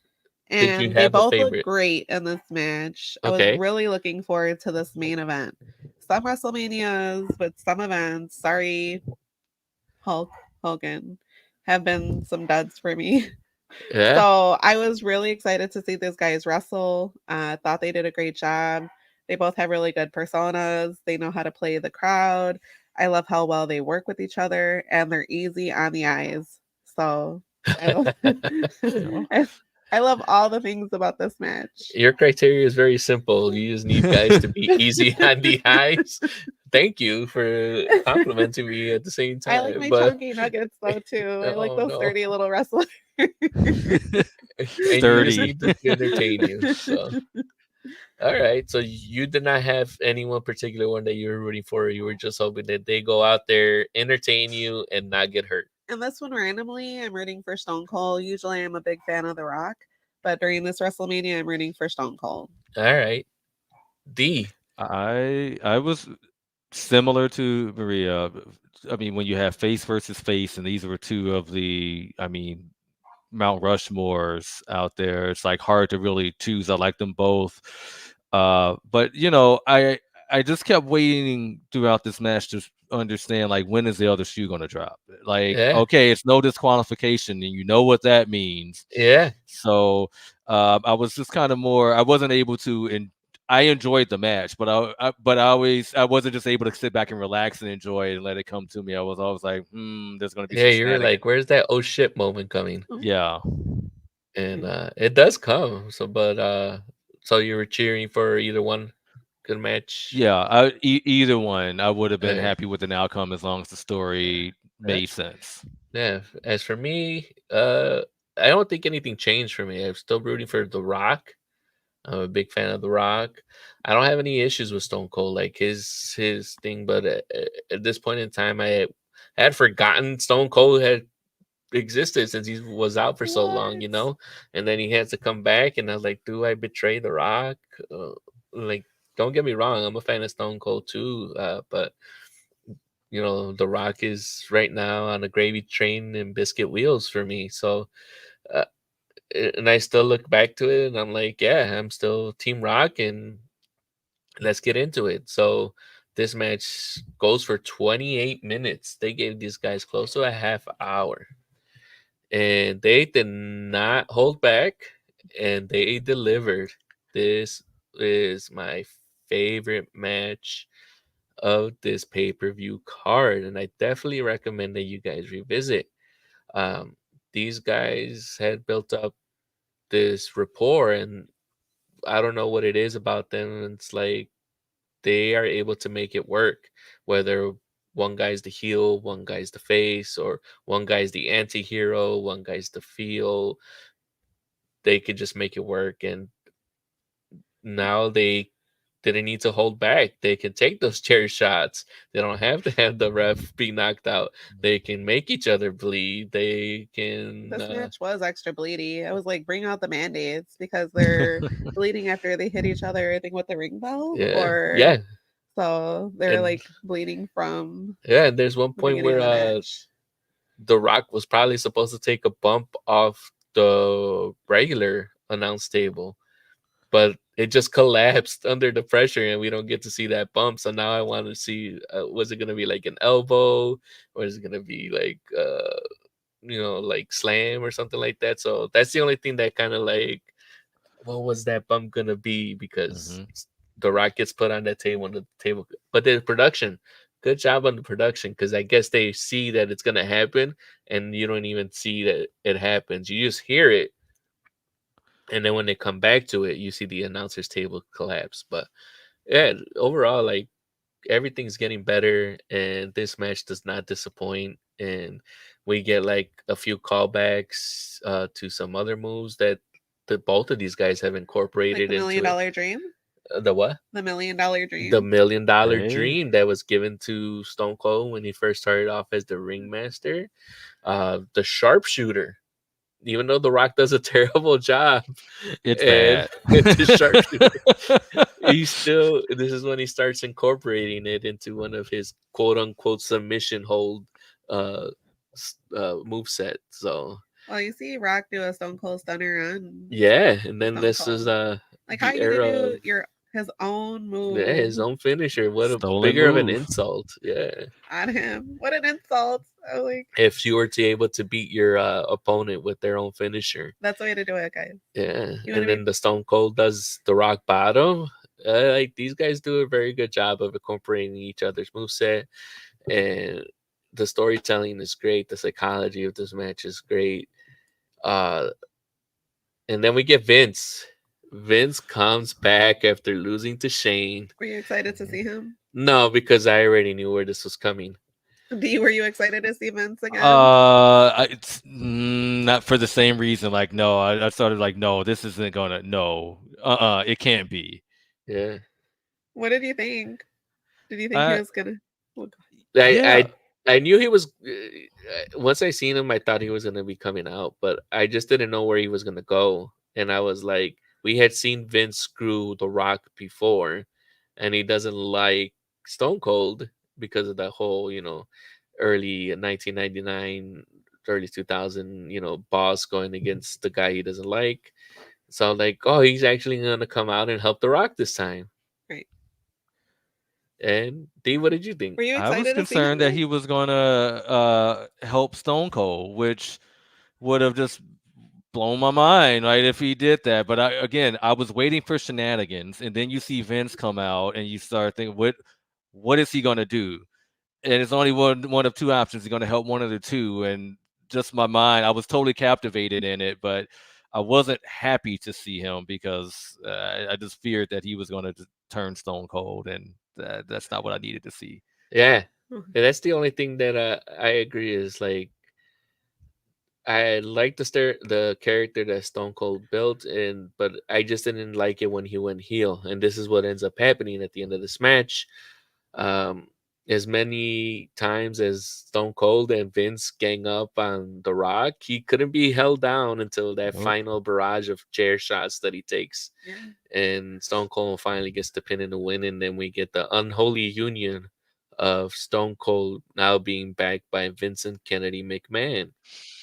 And Did you have they both a favorite? look great in this match. Okay. I was really looking forward to this main event. Some WrestleManias with some events, sorry, Hulk Hogan, have been some duds for me. Yeah. So I was really excited to see these guys wrestle. Thought they did a great job. They both have really good personas. They know how to play the crowd. I love how well they work with each other, and they're easy on the eyes. So I love all the things about this match. Your criteria is very simple. You just need guys to be easy on the eyes. Thank you for complimenting me at the same time. I like my chunky nuggets though too. I like those sturdy little wrestlers. Sturdy. You need to entertain you. So. All right. So you did not have any one particular one that you were rooting for. You were just hoping that they go out there, entertain you, and not get hurt. And this one randomly, I'm rooting for Stone Cold. Usually I'm a big fan of The Rock, but during this WrestleMania, I'm rooting for Stone Cold. All right. D. I was similar to Maria. I mean, when you have face versus face, and these were two of the, Mount Rushmores out there, it's like hard to really choose. I like them both. But I just kept waiting throughout this match understand like when is the other shoe going to drop. Like, Yeah. okay, it's no disqualification, and you know what that means. Yeah. So I was just kind of more. I wasn't able to, and I enjoyed the match, but I wasn't just able to sit back and relax and enjoy it and let it come to me. I was always like, there's going to be Yeah, some you were shenanigans. like, "Where's that oh shit moment coming?" Yeah. And it does come. So, but so you were cheering for either one. Good match. Yeah, either one, I would have been Uh, happy with an outcome as long as the story yeah. made sense. Yeah. As for me, I don't think anything changed for me. I'm still rooting for The Rock. I'm a big fan of The Rock. I don't have any issues with Stone Cold, like his thing. But at this point in time, I had forgotten Stone Cold had existed since he was out for so long, What? and then he has to come back, and I was like, do I betray The Rock? Like, don't get me wrong, I'm a fan of Stone Cold too, but The Rock is right now on a gravy train and biscuit wheels for me. So, uh, and I still look back to it, and I'm like, yeah, I'm still Team Rock, and let's get into it. So. This match goes for 28 minutes. They gave these guys close to a half hour, and they did not hold back, and they delivered. This is my favorite match of this pay-per-view card, and I definitely recommend that you guys revisit. um, these guys had built up this rapport, and I don't know what it is about them. It's like they are able to make it work, whether one guy's the heel, one guy's the face, or one guy's the anti-hero, one guy's the heel. They could just make it work, and now they didn't need to hold back. They can take those chair shots. They don't have to have the ref be knocked out. They can make each other bleed. They can This match was extra bleedy. I was like, bring out the Band-Aids because they're bleeding after they hit each other, I think, with the ring bell. yeah. So they're And like bleeding from and there's one the point beginning where of the match. The Rock was probably supposed to take a bump off the regular announce table, but it just collapsed under the pressure, and we don't get to see that bump. So now I want to see, was it going to be like an elbow, or is it going to be like like slam or something like that? So that's the only thing that kind of like, what was that bump going to be? Because The Rock gets put on that table, but the production, good job on the production, because I guess they see that it's going to happen, and you don't even see that it happens. You just hear it, and then when they come back to it, you see the announcers table collapse. But yeah, overall, like, everything's getting better, and this match does not disappoint. And we get like a few callbacks to some other moves that both of these guys have Like incorporated the into Million it. Dollar Dream? The what? The $1 Million Dream. The $1 Million Hey. Dream that was given to Stone Cold when he first started off as the ringmaster. The sharpshooter, even though The Rock does a terrible job, It's and bad. the sharpshooter, this is when he starts incorporating it into one of his quote unquote submission hold move set. So Well, you see Rock do a Stone Cold Stunner on yeah, and then Stone this is Cold. Like, how the are you gonna era do of his own move his own finisher. What a Stolen bigger of an move. insult. Yeah. on him? What an insult! I'm like, If you were to able to beat your opponent with their own finisher. that's the way to do it, guys. Yeah. You And wanna then be the Stone Cold does the rock bottom. Like, these guys do a very good job of incorporating each other's moveset, and the storytelling is great. The psychology of this match is great. And then we get Vince. Vince comes back after losing to Shane. Were you excited to see him? No, because I already knew where this was coming. Were you excited to see Vince again? It's not for the same reason. Like, no, I started like, no, this isn't gonna. No, it can't be. Yeah. What did you think? Did you think he was gonna? Yeah. I knew he was. Once I seen him, I thought he was gonna be coming out, but I just didn't know where he was gonna go. And I was like, we had seen Vince screw The Rock before, and he doesn't like Stone Cold because of that whole, early 1999, early 2000, boss going against the guy he doesn't like. So I'm like, oh, he's actually gonna come out and help The Rock this time. Right. And Dave, what did you think? Were you I was excited to see him concerned that there? he was gonna help Stone Cold, which would have just blown my mind, right? If he did that. But I was waiting for shenanigans, and then you see Vince come out, and you start thinking, what is he gonna do? And it's only one of two options. He's gonna help one of the two, and just my mind, I was totally captivated in it, but I wasn't happy to see him because I just feared that he was gonna turn Stone Cold, and that's not what I needed to see. Yeah, Mhm. yeah, that's the only thing that I agree is like I like the character that Stone Cold built, and but I just didn't like it when he went heel, and this is what ends up happening at the end of this match. Um, as many times as Stone Cold and Vince gang up on The Rock, he couldn't be held down until that Nope. final barrage of chair shots that he takes, Yeah. and Stone Cold finally gets the pin in the win, and then we get the unholy union of Stone Cold now being backed by Vincent Kennedy McMahon.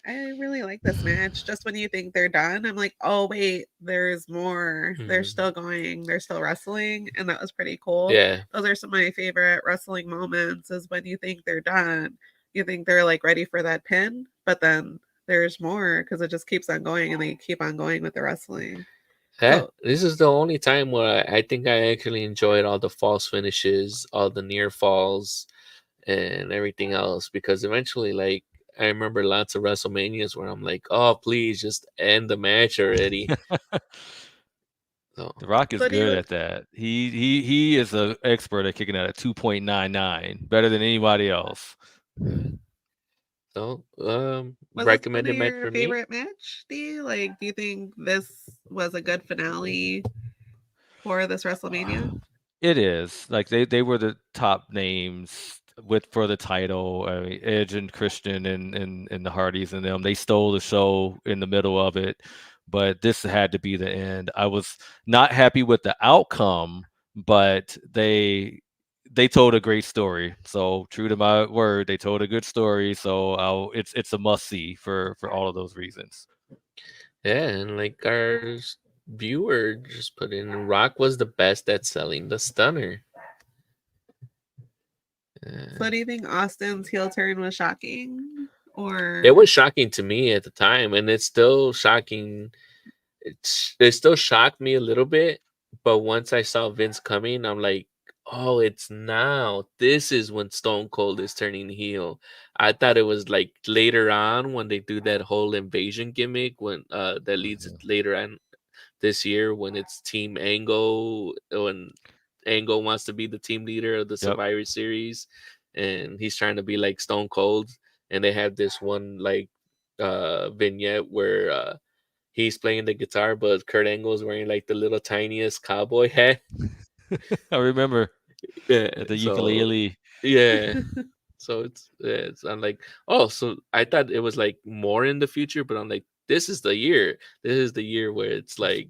I really like this match. Just when you think they're done, I'm like, oh wait, there's more. They're Mhm. still going. They're still wrestling, and that was pretty cool. Yeah, Those are some of my favorite wrestling moments. Is when you think they're done, you think they're like ready for that pin, but then there's more because it just keeps on going, and they keep on going with the wrestling. yeah. So This is the only time where I think I actually enjoyed all the false finishes, all the near falls, and everything else. Because eventually, like I remember lots of WrestleManias where I'm like, "Oh, please, just end the match already." So, The Rock is so do good you at that. He is an expert at kicking out at 2.99, better than anybody else. so was this one of recommended match your for me. favorite match? Do you like? Do you think this was a good finale for this WrestleMania? It is like they were the top names with for the title. I mean, Edge and Christian and the Hardys and them. They stole the show in the middle of it, but this had to be the end. I was not happy with the outcome, but they told a great story. So true to my word, they told a good story. So it's a must see for all of those reasons. Yeah, and like viewer just put in, Rock was the best at selling the stunner. So Uh, do you think Austin's heel turn was shocking? it Or was shocking to me at the time, and it's still shocking. It still shocked me a little bit, but once I saw Vince coming, I'm like, oh, it's now. This is when Stone Cold is turning heel. I thought it was like later on when they do that whole invasion gimmick when that leads it later on this year when it's Team Angle, when Angle wants to be the team leader of the Yep. Survivor Series, and he's trying to be like Stone Cold, and they have this one like vignette where he's playing the guitar, but Kurt Angle is wearing like the little tiniest cowboy hat. I remember Yeah, at the so ukulele. yeah, so it's I'm like, oh, so I thought it was like more in the future, but I'm like, this is the year. This is the year where it's like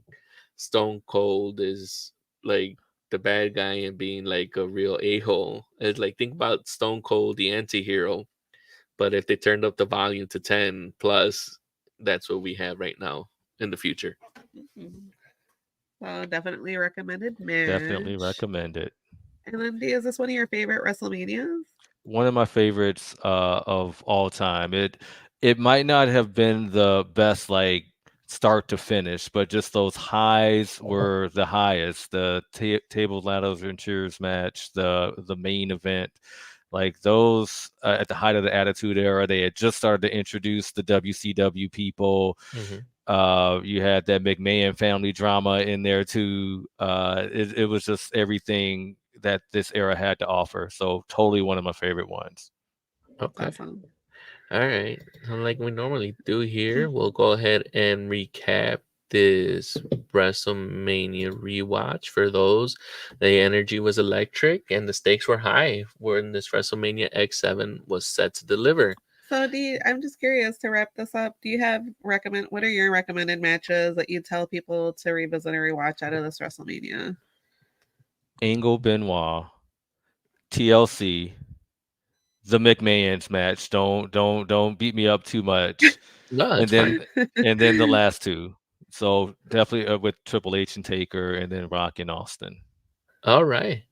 Stone Cold is like the bad guy and being like a real a-hole. It's like think about Stone Cold, the anti-hero, but if they turned up the volume to 10 plus, that's what we have right now in the future. Mhm. So definitely recommended Definitely match. recommend it. And then is this one of your favorite WrestleManias? One of my favorites of all time. It might not have been the best like start to finish, but just those highs were the highest. The table ladders and chairs match, the main event, like those at the height of the Attitude Era. They had just started to introduce the WCW people. Mm-hmm. You had that McMahon family drama in there too. It was just everything that this era had to offer. So totally one of my favorite ones. That's Okay. awesome. All right. And like we normally do here, we'll go ahead and recap this WrestleMania rewatch for those. The energy was electric and the stakes were high when this WrestleMania X-Seven was set to deliver. So I'm just curious to wrap this up. Do you have what are your recommended matches that you tell people to revisit or rewatch out of this WrestleMania? Angle Benoit, TLC, the McMahon's match. Don't beat me up too much. No, And it's fine. then the last two. So definitely with Triple H and Taker, and then Rock and Austin. All right.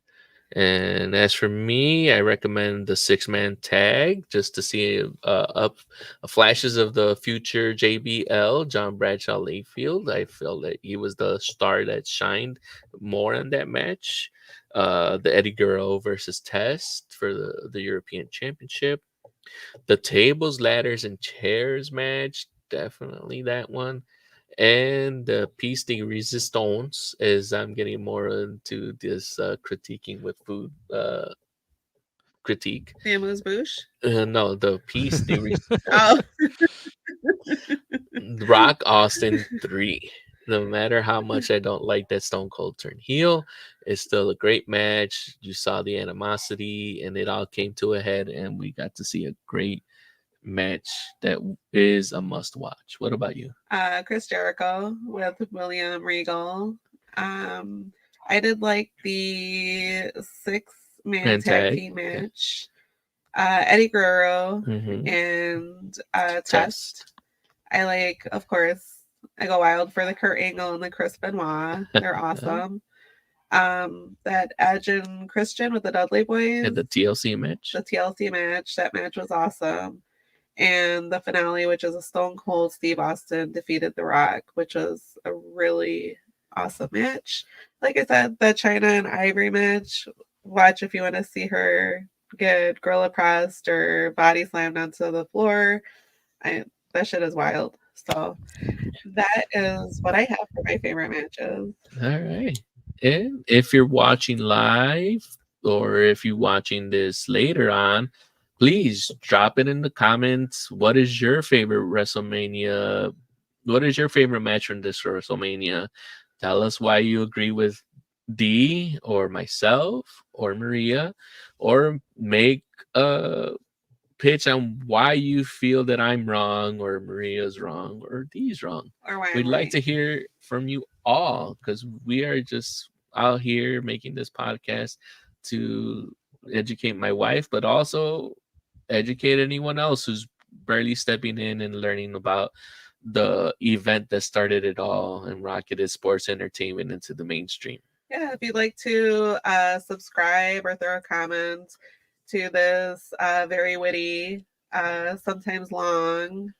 And as for me, I recommend the 6-man tag just to see up flashes of the future JBL, John Bradshaw Layfield. I felt that he was the star that shined more in that match. The Eddie Guerrero versus Test for the European Championship. The tables, ladders, and chairs match, definitely that one. And the piece de resistance, as I'm getting more into this critiquing with food critique. The amuse-bouche? No, the piece de Oh. Rock Austin 3. No matter how much I don't like that Stone Cold turn heel, it's still a great match. You saw the animosity, and it all came to a head, and we got to see a great match that is a must watch. What about you? Chris Jericho with William Regal. I did like the 6-man tag team match. Eddie Guerrero and Test. I like, of course, I go wild for the Kurt Angle and the Chris Benoit. They're awesome. That Edge and Christian with the Dudley Boys. And the TLC match. The TLC match. That match was awesome. And the finale, which is a Stone Cold Steve Austin defeated The Rock, which was a really awesome match. Like I said, the China and Ivory match, watch if you want to see her get gorilla pressed or body slammed onto the floor. That shit is wild. So that is what I have for my favorite matches. All right. And if you're watching live or if you're watching this later on, please drop it in the comments. What is your favorite WrestleMania? What is your favorite match from this WrestleMania? Tell us why you agree with D or myself or Maria, or make a pitch on why you feel that I'm wrong or Maria's wrong or D's wrong. Or why We'd like to hear from you all because we are just out here making this podcast to educate my wife, but also educate anyone else who's barely stepping in and learning about the event that started it all and rocketed sports entertainment into the mainstream. Yeah, if you'd like to subscribe or throw a comment to this very witty, sometimes long,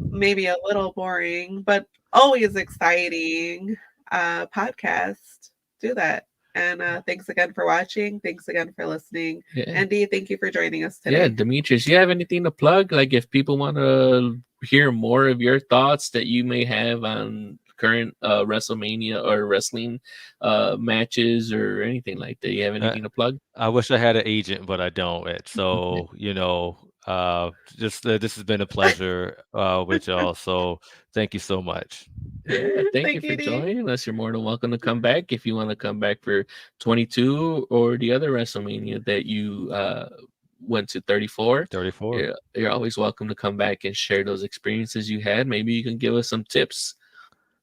maybe a little boring, but always exciting podcast, do that. And thanks again for watching. Thanks again for listening. Yeah. Andy, thank you for joining us today. Yeah, Demetrius, you have anything to plug? Like if people want to hear more of your thoughts that you may have on current WrestleMania or wrestling matches or anything like that, you have anything to plug? I wish I had an agent, but I don't. So, just this has been a pleasure with y'all. So thank you so much. Yeah, thank you for joining us. You're more than welcome to come back if you want to come back for 22 or the other WrestleMania that you went to 34. You're always welcome to come back and share those experiences you had. Maybe you can give us some tips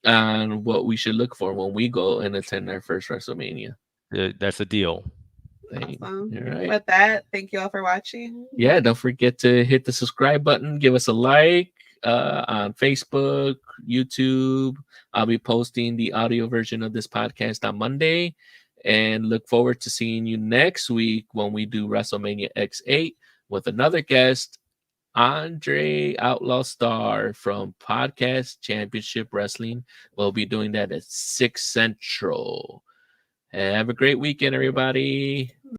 on what we should look for when we go and attend our first WrestleMania. That's a deal. Awesome. All right. With that, thank you all for watching. Yeah, don't forget to hit the subscribe button. Give us a like on Facebook, YouTube. I'll be posting the audio version of this podcast on Monday. And look forward to seeing you next week when we do WrestleMania X-8 with another guest, Andre Outlaw Star from Podcast Championship Wrestling. We'll be doing that at 6 Central. Have a great weekend, everybody.